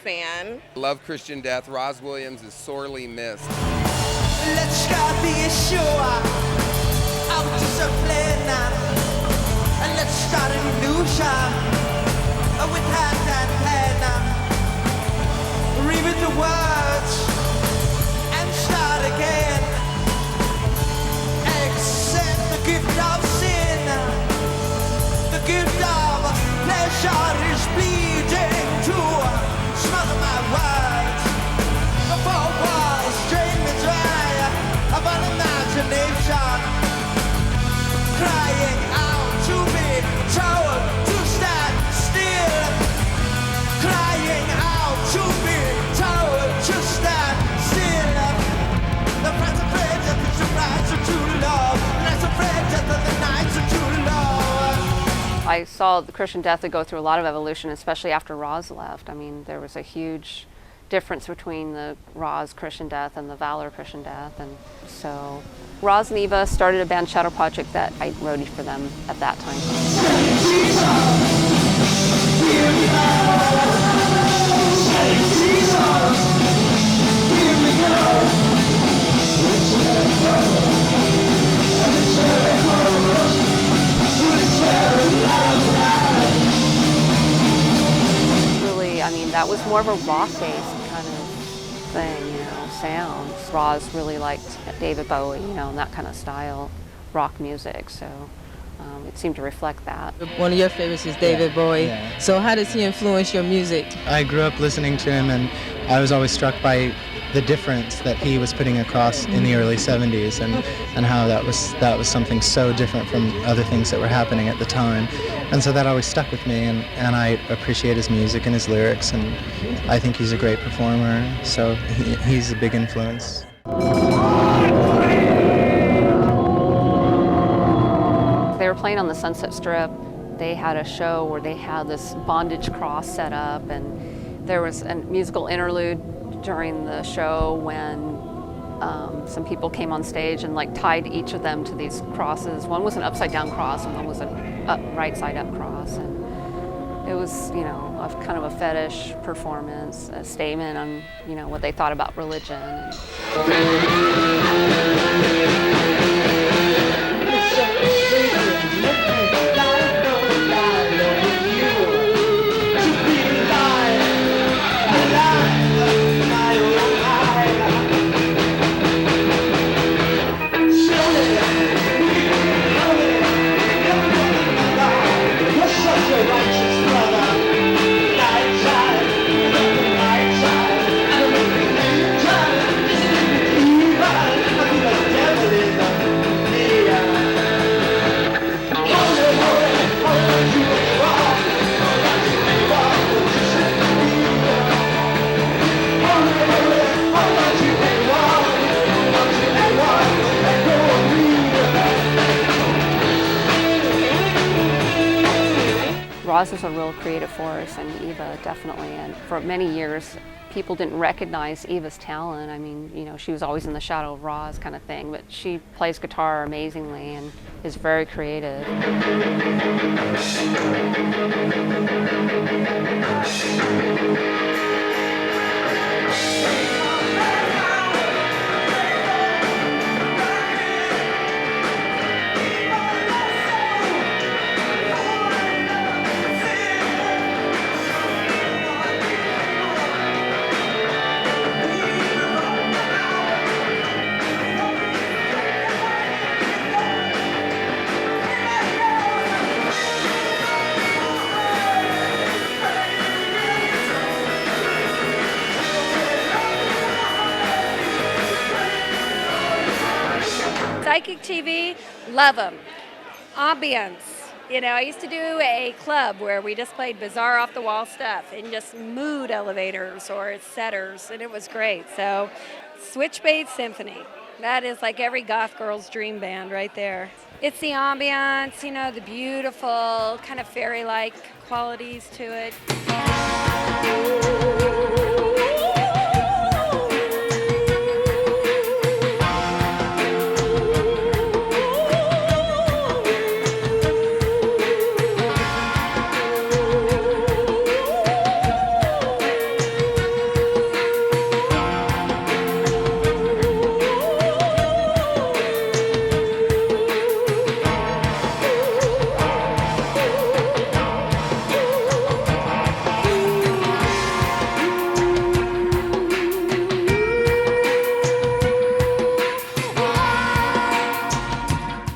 fan. Love Christian Death. Roz Williams is sorely missed. Let's start the show out discipline. And let's start a new show with hand and pen. Read the words and start again. Accept the gift of sin. The gift of pleasure is bleeding to smother my words. Before walls drain me dry of an imagination, crying out to be told to stand still, crying out to be told to stand still. The friends afraid that the surprise are too low, and I'm afraid that the nights are too low. I saw the Christian Death go through a lot of evolution, especially after Roz left. I mean, there was a huge difference between the Roz Christian Death and the Valor Christian Death, and so Roz and Eva started a band, Shadow Project, that I roadied for them at that time. Really, I mean, that was more of a rock-based kind of thing, you know, sounds. Roz really liked David Bowie, you know, and that kind of style, rock music, so it seemed to reflect that. One of your favorites is David Bowie. Yeah. So how does he influence your music? I grew up listening to him, and I was always struck by the difference that he was putting across in the early 70s, and how that was something so different from other things that were happening at the time. And so that always stuck with me, and I appreciate his music and his lyrics, and I think he's a great performer, so he's a big influence. They were playing on the Sunset Strip. They had a show where they had this bondage cross set up, and there was a musical interlude during the show when some people came on stage and like tied each of them to these crosses. One was an upside down cross and one was a right side up cross. And it was, you know, a kind of a fetish performance, a statement on, you know, what they thought about religion. Roz is a real creative force, and Eva definitely. And for many years, people didn't recognize Eva's talent. I mean, you know, she was always in the shadow of Roz kind of thing, but she plays guitar amazingly and is very creative. Psychic TV, love them. Ambience. You know, I used to do a club where we just played bizarre off-the-wall stuff and just mood elevators or setters, and it was great. So, Switchblade Symphony. That is like every goth girl's dream band right there. It's the ambience, you know, the beautiful kind of fairy-like qualities to it.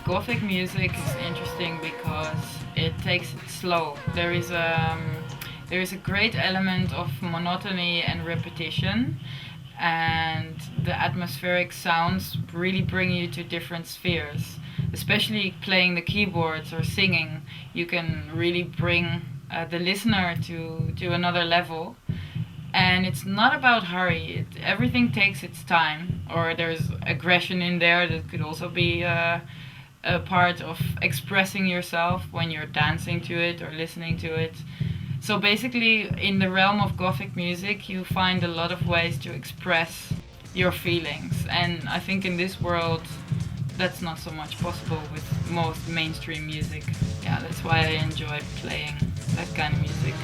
Gothic music is interesting because it takes it slow. There is a great element of monotony and repetition, and the atmospheric sounds really bring you to different spheres. Especially playing the keyboards or singing, you can really bring the listener to another level. And it's not about hurry. Everything takes its time, or there's aggression in there that could also be a part of expressing yourself when you're dancing to it or listening to it. So basically, in the realm of Gothic music, you find a lot of ways to express your feelings. And I think in this world, that's not so much possible with most mainstream music. Yeah, that's why I enjoy playing that kind of music.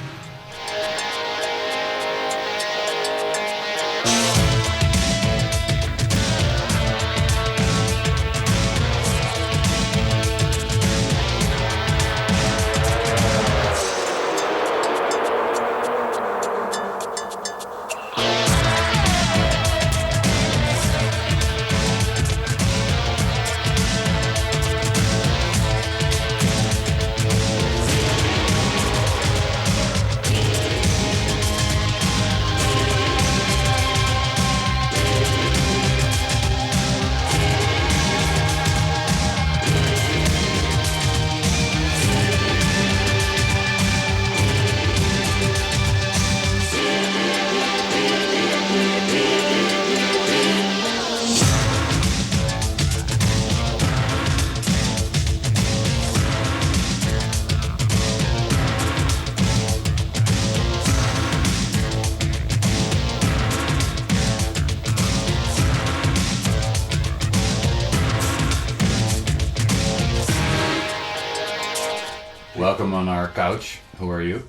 Welcome on our couch. Who are you?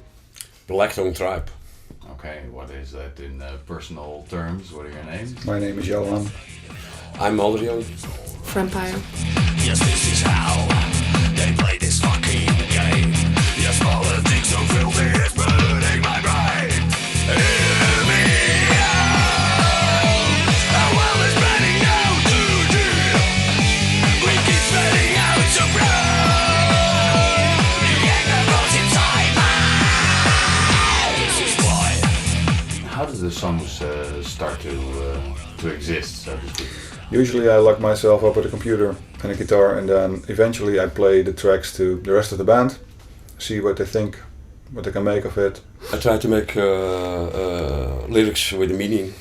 Blackstone Tribe. Okay, what is that in personal terms? What are your names? My name is Johan. I'm Aldrian. Vampire. Yes, this is how they play this fucking game. Yes, politics so filthy, it's burning my brain. Hear me out. Our world is burning out too deep. We keep spreading out to blood. How does the songs start to exist, so to speak? Usually I lock myself up with a computer and a guitar, and then eventually I play the tracks to the rest of the band, see what they think, what they can make of it. I try to make lyrics with a meaning,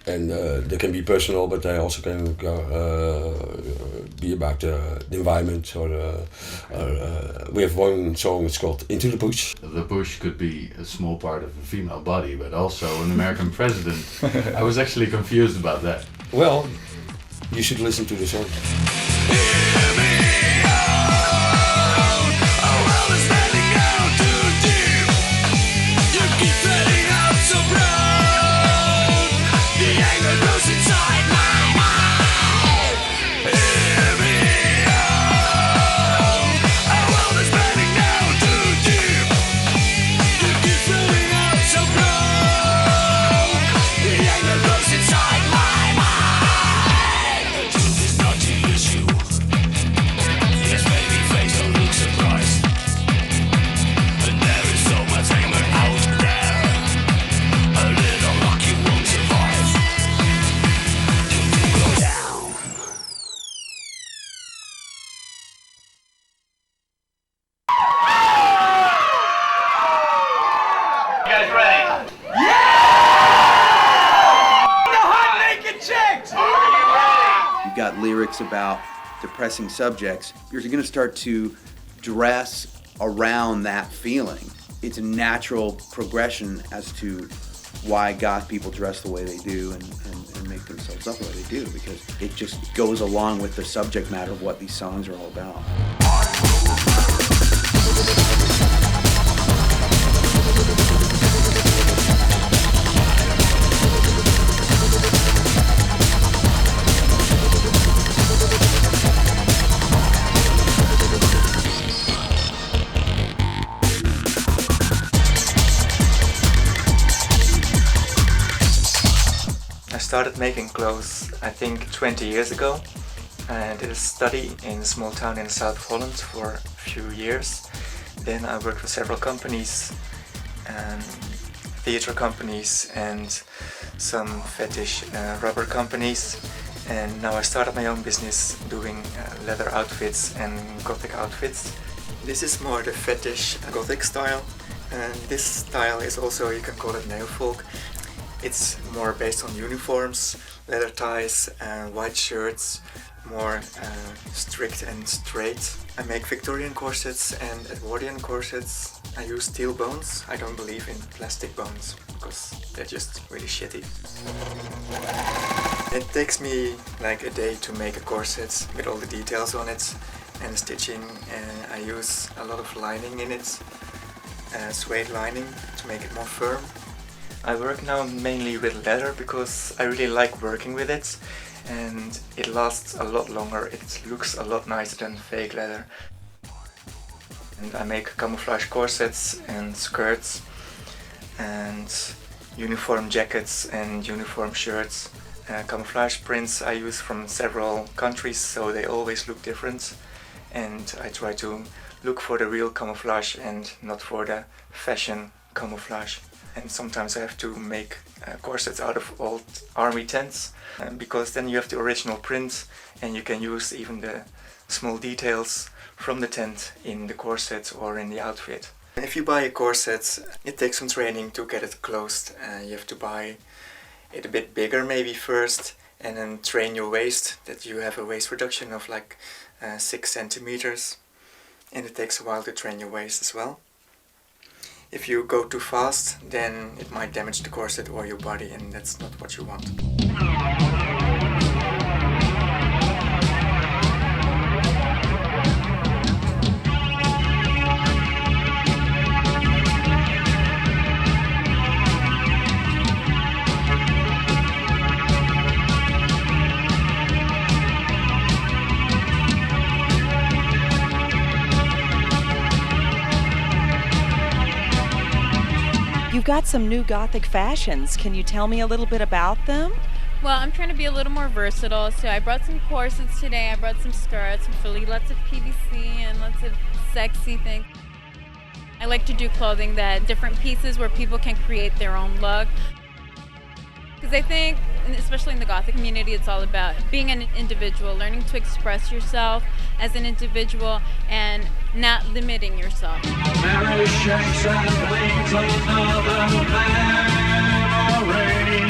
and they can be personal, but they also can be about the environment, or we have one song, it's called Into the Bush. The bush could be a small part of a female body, but also an American president. I was actually confused about that. Well, you should listen to the song. Lyrics about depressing subjects, you're going to start to dress around that feeling. It's a natural progression as to why goth people dress the way they do and make themselves up the way they do, because it just goes along with the subject matter of what these songs are all about. I started making clothes, I think 20 years ago. I did a study in a small town in the south of Holland for a few years. Then I worked for several companies, theater companies and some fetish rubber companies. And now I started my own business doing leather outfits and gothic outfits. This is more the fetish gothic style. And this style is also, you can call it neofolk. It's more based on uniforms, leather ties, white shirts, more strict and straight. I make Victorian corsets and Edwardian corsets. I use steel bones. I don't believe in plastic bones because they're just really shitty. It takes me like a day to make a corset with all the details on it and the stitching. I use a lot of lining in it, suede lining to make it more firm. I work now mainly with leather because I really like working with it and it lasts a lot longer. It looks a lot nicer than fake leather. And I make camouflage corsets and skirts and uniform jackets and uniform shirts. Camouflage prints I use from several countries, so they always look different. And I try to look for the real camouflage and not for the fashion camouflage. And sometimes I have to make corsets out of old army tents because then you have the original print and you can use even the small details from the tent in the corset or in the outfit. And if you buy a corset, it takes some training to get it closed. You have to buy it a bit bigger maybe first and then train your waist, that you have a waist reduction of like 6 centimeters, and it takes a while to train your waist as well. If you go too fast, then it might damage the corset or your body, and that's not what you want. You've got some new gothic fashions. Can you tell me a little bit about them? Well, I'm trying to be a little more versatile, so I brought some corsets today, I brought some skirts, hopefully lots of PVC and lots of sexy things. I like to do clothing that different pieces where people can create their own look. Because I think, especially in the Gothic community, it's all about being an individual, learning to express yourself as an individual and not limiting yourself. Mary shakes and bleeds another memory.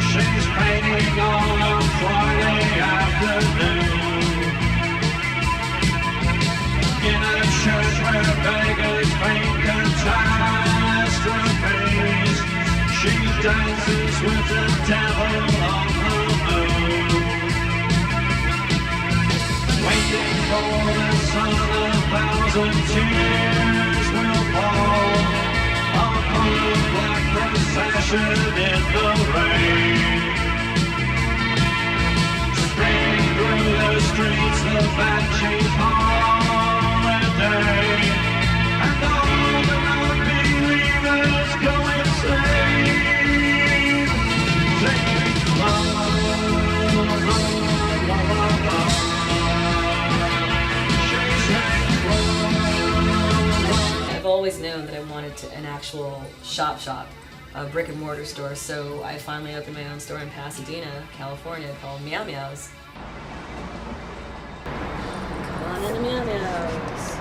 She's painting on a Friday afternoon. dances with the devil on the moon. Waiting for the sun, 1,000 tears will fall upon a black procession in the rain. Spring through the streets, the Banshee holiday, and all the non-believers go insane. Singing la la la la la la. I've always known that I wanted an actual shop, a brick and mortar store, so I finally opened my own store in Pasadena, California called Meow Meows. Come on into Meow Meows.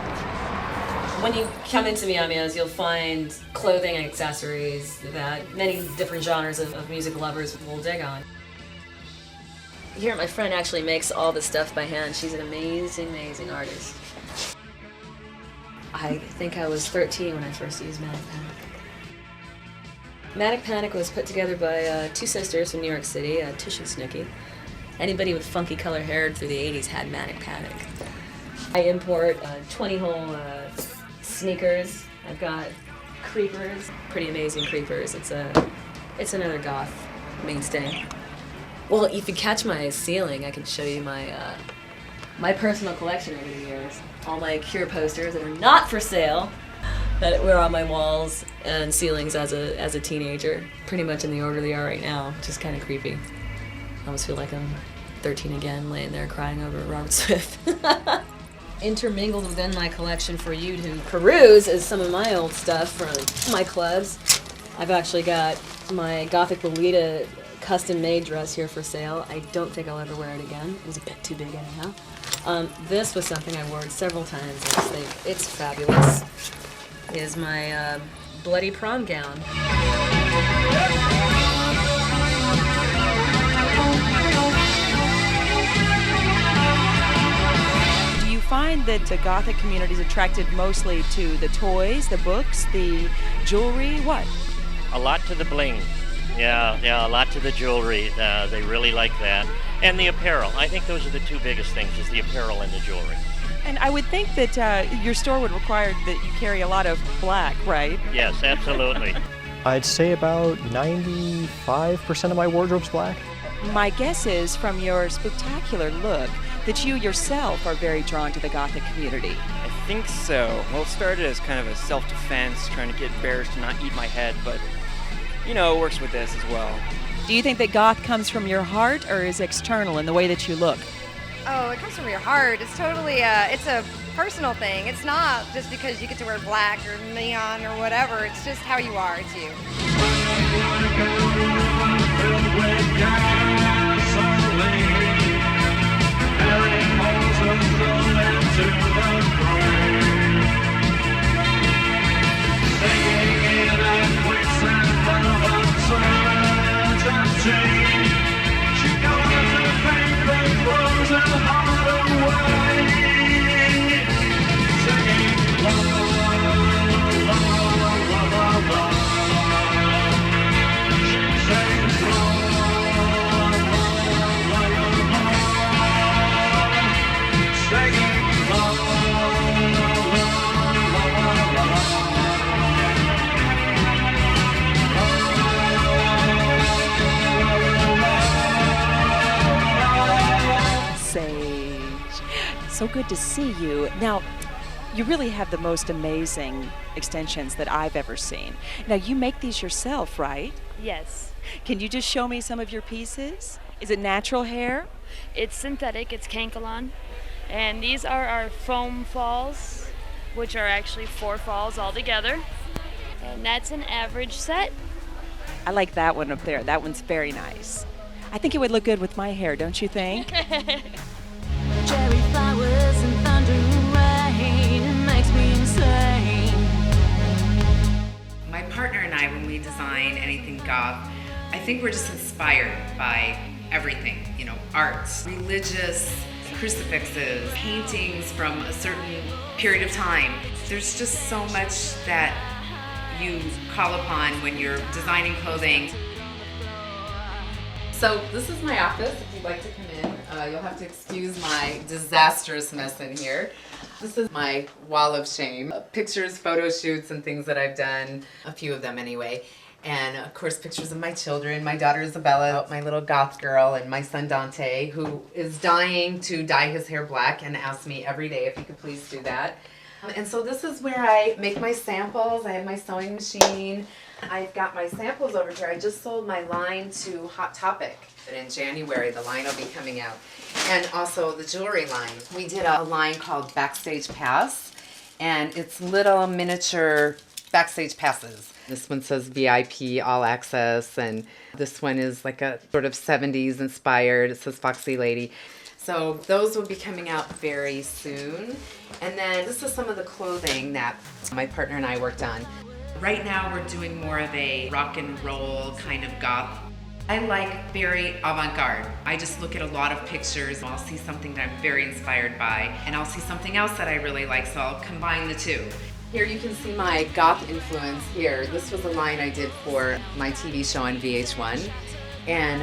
When you come into Meow Meows, you'll find clothing and accessories that many different genres of music lovers will dig on. Here, my friend actually makes all this stuff by hand. She's an amazing, amazing artist. I think I was 13 when I first used Manic Panic. Manic Panic was put together by two sisters from New York City, Tish and Snooki. Anybody with funky color hair through the 80s had Manic Panic. I import 20-hole sneakers. I've got creepers, pretty amazing creepers. It's another goth mainstay. Well, if you catch my ceiling, I can show you my personal collection over the years. All my Cure posters that are not for sale, that were on my walls and ceilings as a teenager, pretty much in the order they are right now, which is kind of creepy. I almost feel like I'm 13 again, laying there crying over Robert Smith. Intermingled within my collection for you to peruse is some of my old stuff from my clubs. I've actually got my Gothic Lolita custom-made dress here for sale. I don't think I'll ever wear it again. It was a bit too big anyhow. This was something I wore several times. I just think it's fabulous. It is my bloody prom gown. Do you find that the Gothic community is attracted mostly to the toys, the books, the jewelry? What? A lot to the bling. Yeah, a lot to the jewelry. They really like that. And the apparel. I think those are the two biggest things, is the apparel and the jewelry. And I would think that your store would require that you carry a lot of black, right? Yes, absolutely. I'd say about 95% of my wardrobe's black. My guess is, from your spectacular look, that you yourself are very drawn to the Gothic community. I think so. Well, it started as kind of a self-defense, trying to get bears to not eat my head, but it works with this as well. Do you think that goth comes from your heart or is external in the way that you look? Oh, it comes from your heart. It's totally it's a personal thing. It's not just because you get to wear black or neon or whatever. It's just how you are. It's you. So good to see you. Now, you really have the most amazing extensions that I've ever seen. Now, you make these yourself, right? Yes. Can you just show me some of your pieces? Is it natural hair? It's synthetic, it's Kankalon. And these are our foam falls, which are actually 4 falls all together. And that's an average set. I like that one up there. That one's very nice. I think it would look good with my hair, don't you think? Cherry flowers and thunder and rain, it makes me insane. My partner and I, when we design anything goth, I think we're just inspired by everything, arts, religious, crucifixes, paintings from a certain period of time. There's just so much that you call upon when you're designing clothing. So this is my office. If you'd like to come in, you'll have to excuse my disastrous mess in here. This is my wall of shame. Pictures, photo shoots, and things that I've done. A few of them anyway. And of course pictures of my children, my daughter Isabella, my little goth girl, and my son Dante, who is dying to dye his hair black and asks me every day if he could please do that. And so this is where I make my samples. I have my sewing machine. I've got my samples over here. I just sold my line to Hot Topic. And in January, the line will be coming out. And also the jewelry line. We did a line called Backstage Pass, and it's little miniature backstage passes. This one says VIP All Access, and this one is like a sort of 70s inspired. It says Foxy Lady. So those will be coming out very soon. And then this is some of the clothing that my partner and I worked on. Right now we're doing more of a rock and roll kind of goth. I like very avant-garde. I just look at a lot of pictures. I'll see something that I'm very inspired by, and I'll see something else that I really like, so I'll combine the two. Here you can see my goth influence here. This was a line I did for my TV show on VH1. And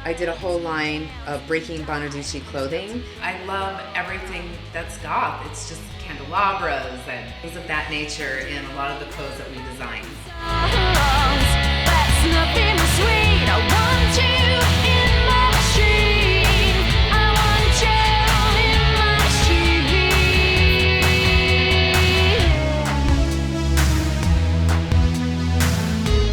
I did a whole line of Breaking Bonaducci clothing. I love everything that's goth. It's just candelabras and things of that nature in a lot of the clothes that we design.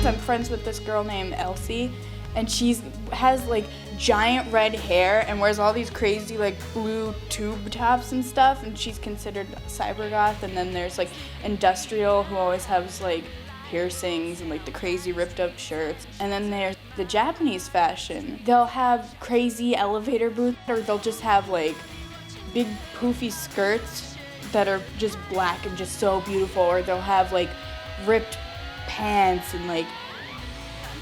I'm friends with this girl named Elsie, and she has like giant red hair and wears all these crazy like blue tube tops and stuff, and she's considered cyber goth. And then there's like industrial, who always has like piercings and like the crazy ripped up shirts. And then there's the Japanese fashion. They'll have crazy elevator boots, or they'll just have like big poofy skirts that are just black and just so beautiful, or they'll have like ripped pants and like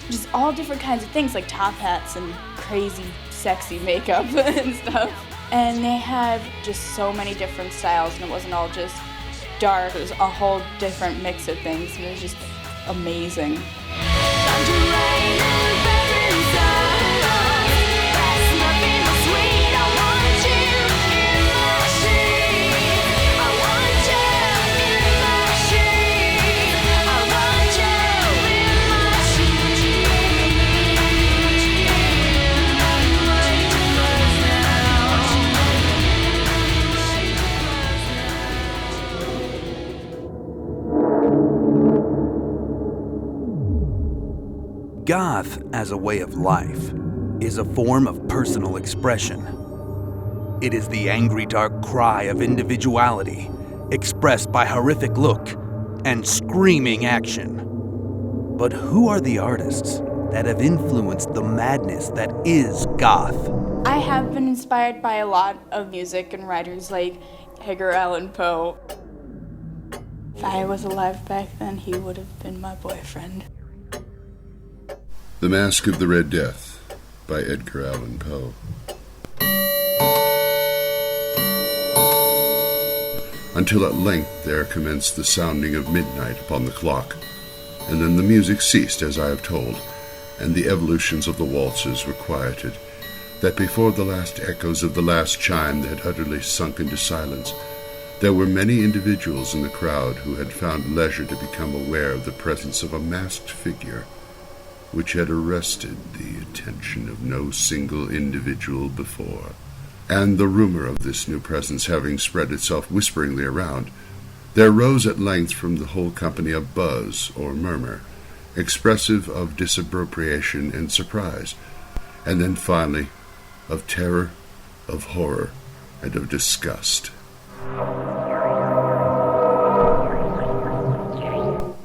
just all different kinds of things, like top hats and crazy sexy makeup and stuff. And they have just so many different styles, and it wasn't all just dark. It was a whole different mix of things, and it was just amazing. Goth, as a way of life, is a form of personal expression. It is the angry, dark cry of individuality, expressed by horrific look and screaming action. But who are the artists that have influenced the madness that is goth? I have been inspired by a lot of music and writers like Edgar Allan Poe. If I was alive back then, he would have been my boyfriend. The Mask of the Red Death by Edgar Allan Poe. Until at length there commenced the sounding of midnight upon the clock, and then the music ceased, as I have told, and the evolutions of the waltzes were quieted, that before the last echoes of the last chime had utterly sunk into silence, there were many individuals in the crowd who had found leisure to become aware of the presence of a masked figure, which had arrested the attention of no single individual before. And the rumor of this new presence having spread itself whisperingly around, there rose at length from the whole company a buzz or murmur, expressive of disapprobation and surprise, and then finally of terror, of horror, and of disgust.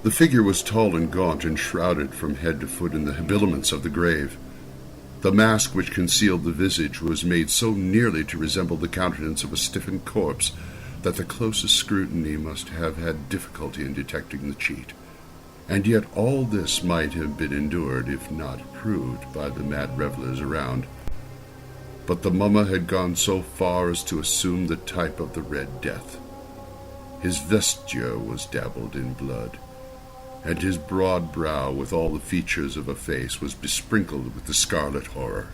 The figure was tall and gaunt and shrouded from head to foot in the habiliments of the grave. The mask which concealed the visage was made so nearly to resemble the countenance of a stiffened corpse that the closest scrutiny must have had difficulty in detecting the cheat. And yet all this might have been endured, if not approved, by the mad revelers around. But the mummer had gone so far as to assume the type of the Red Death. His vesture was dabbled in blood, and his broad brow, with all the features of a face, was besprinkled with the scarlet horror.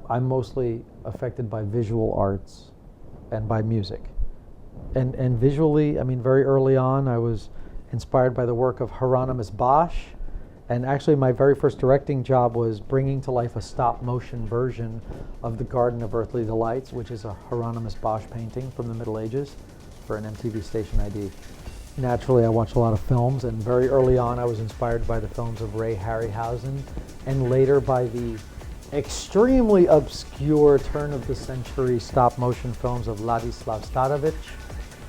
I'm mostly affected by visual arts and by music. And visually, I mean, very early on, I was inspired by the work of Hieronymus Bosch. And actually, my very first directing job was bringing to life a stop-motion version of The Garden of Earthly Delights, which is a Hieronymus Bosch painting from the Middle Ages for an MTV station ID. Naturally, I watched a lot of films, and very early on, I was inspired by the films of Ray Harryhausen, and later by the extremely obscure turn-of-the-century stop-motion films of Ladislav Starovich,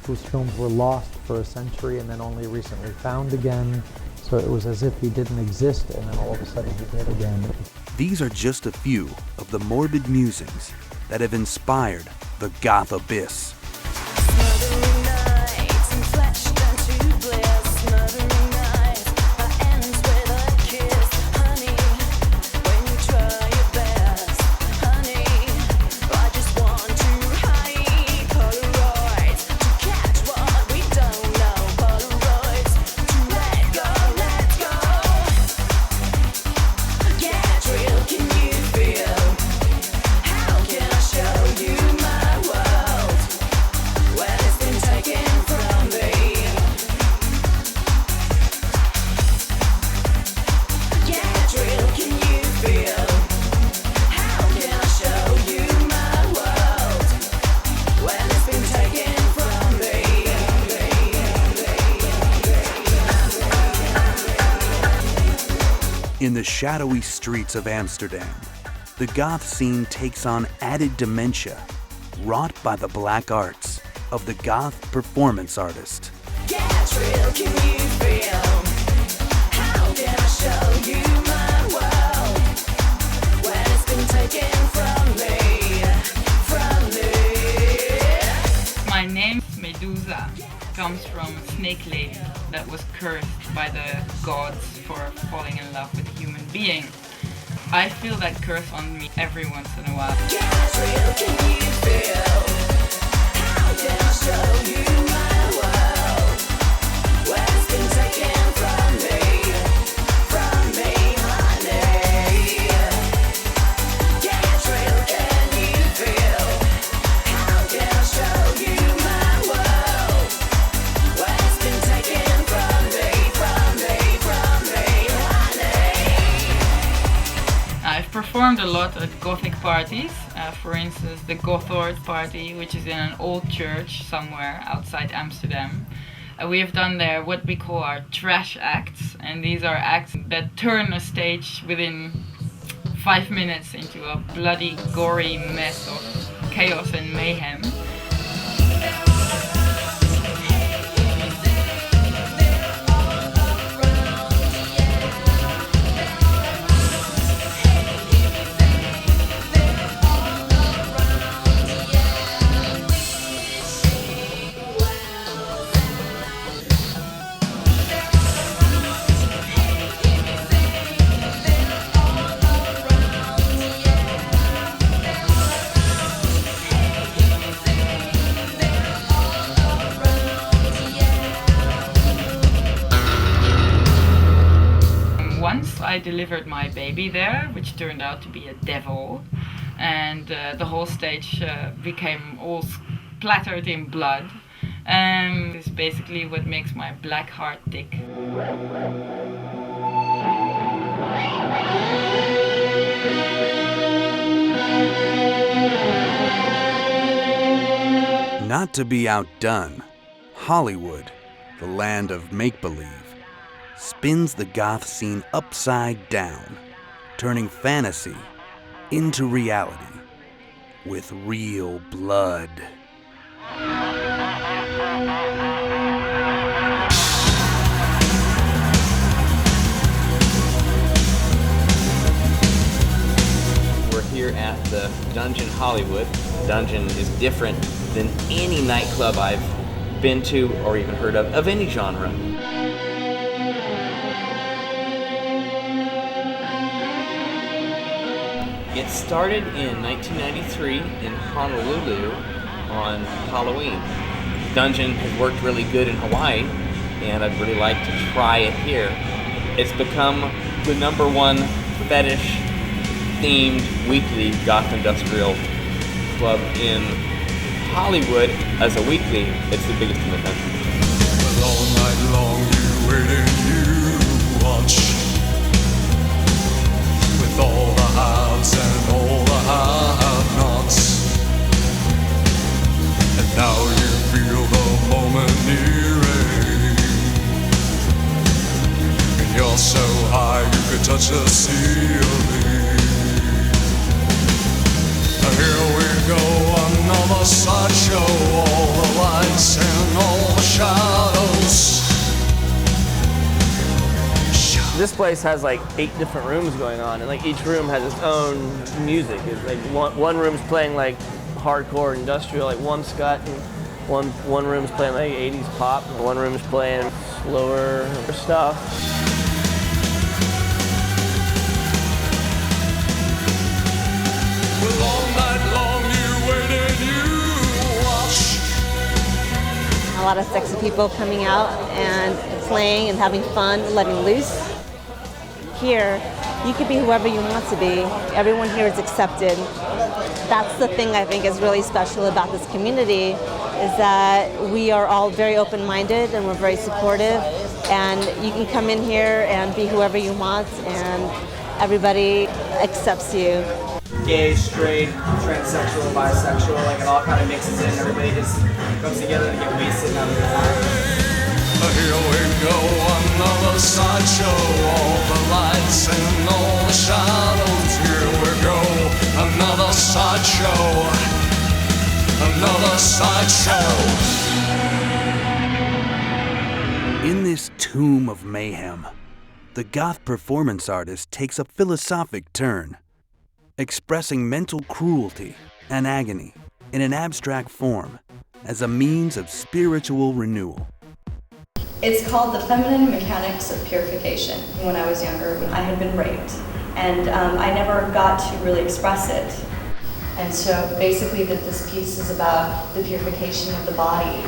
whose films were lost for a century and then only recently found again. So it was as if he didn't exist, and then all of a sudden he did again. These are just a few of the morbid musings that have inspired the goth abyss. In the shadowy streets of Amsterdam, the goth scene takes on added dementia wrought by the black arts of the goth performance artist. Get real, can you feel? How can I show you my world when it's been taken from me, My name, Medusa, comes from a snake lady that was cursed by the gods for falling in love with a human being. I feel that curse on me every once in a while. Get real, can you feel? How can I show you my world when it's been taken from me, honey? Get real, can you feel? How can I show you my world when it's been taken from me, honey? I've performed a lot at Gothic parties, for instance the Gothord party, which is in an old church somewhere outside Amsterdam. We have done there what we call our trash acts, and these are acts that turn a stage within 5 minutes into a bloody, gory mess of chaos and mayhem. Once I delivered my baby there, which turned out to be a devil, and the whole stage became all splattered in blood. It's basically what makes my black heart tick. Not to be outdone, Hollywood, the land of make-believe, spins the goth scene upside down, turning fantasy into reality with real blood. We're here at the Dungeon Hollywood. Dungeon is different than any nightclub I've been to or even heard of any genre. It started in 1993 in Honolulu on Halloween. Dungeon has worked really good in Hawaii, and I'd really like to try it here. It's become the #1 fetish themed weekly goth industrial club in Hollywood. As a weekly, it's the biggest in the country. But all night long you wait and you watch, with all the haves and all the have-nots. And now you feel the moment nearing, and you're so high you could touch the ceiling. Here we go, another sideshow, all the lights and all the shadows. This place has like 8 different rooms going on, and like each room has its own music. It's like one room's playing like hardcore industrial, like one Scott, and one room's playing like 80s pop, and one room's playing slower stuff. A lot of sexy people coming out and playing and having fun, letting loose. Here, you can be whoever you want to be. Everyone here is accepted. That's the thing I think is really special about this community, is that we are all very open-minded and we're very supportive, and you can come in here and be whoever you want and everybody accepts you. Gay, straight, transsexual, bisexual, like it all kind of mixes in. Everybody just comes together to get wasted and have a good time. Here we go, another sideshow, all the lights and all the shadows. Here we go, another sideshow, another sideshow. In this tomb of mayhem, the goth performance artist takes a philosophic turn, expressing mental cruelty and agony in an abstract form as a means of spiritual renewal. It's called The Feminine Mechanics of Purification. When I was younger, I had been raped, and I never got to really express it. And so basically this piece is about the purification of the body.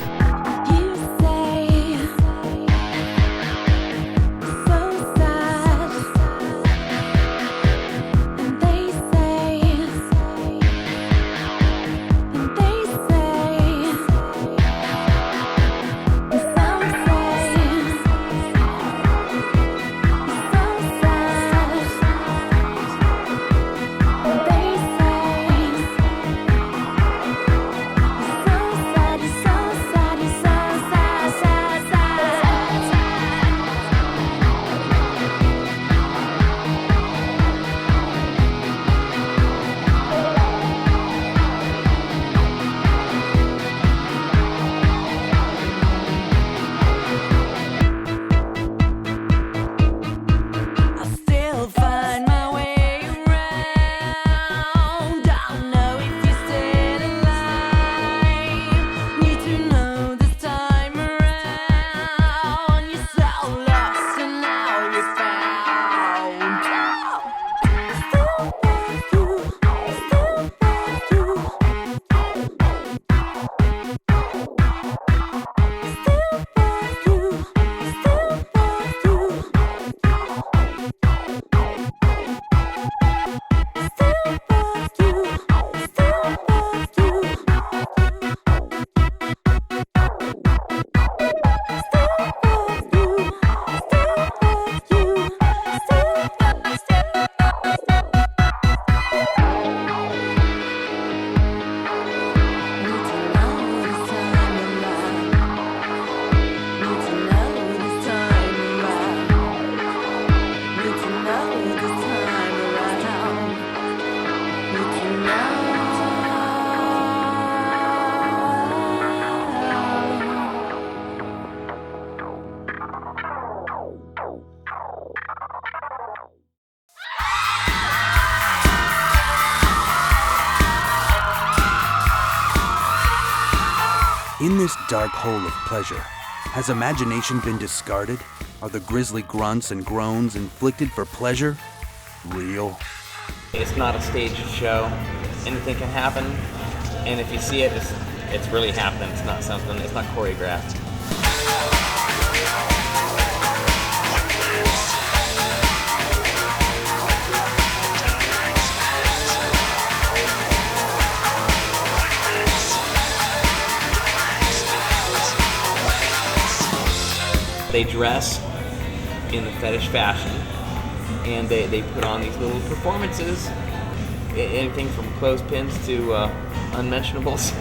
In this dark hole of pleasure, has imagination been discarded? Are the grisly grunts and groans inflicted for pleasure real? It's not a staged show. Anything can happen, and if you see it, it's really happened. It's not something. It's not choreographed. They dress in the fetish fashion, and they put on these little performances, anything from clothespins to unmentionables.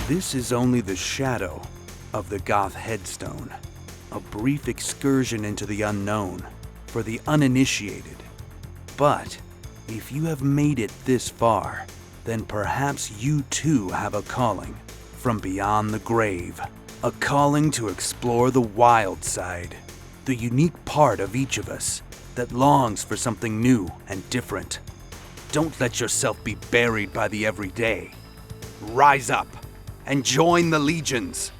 This is only the shadow of the Goth headstone, a brief excursion into the unknown for the uninitiated. But if you have made it this far, then perhaps you too have a calling from beyond the grave, a calling to explore the wild side, the unique part of each of us that longs for something new and different. Don't let yourself be buried by the everyday. Rise up and join the legions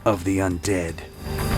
of the undead.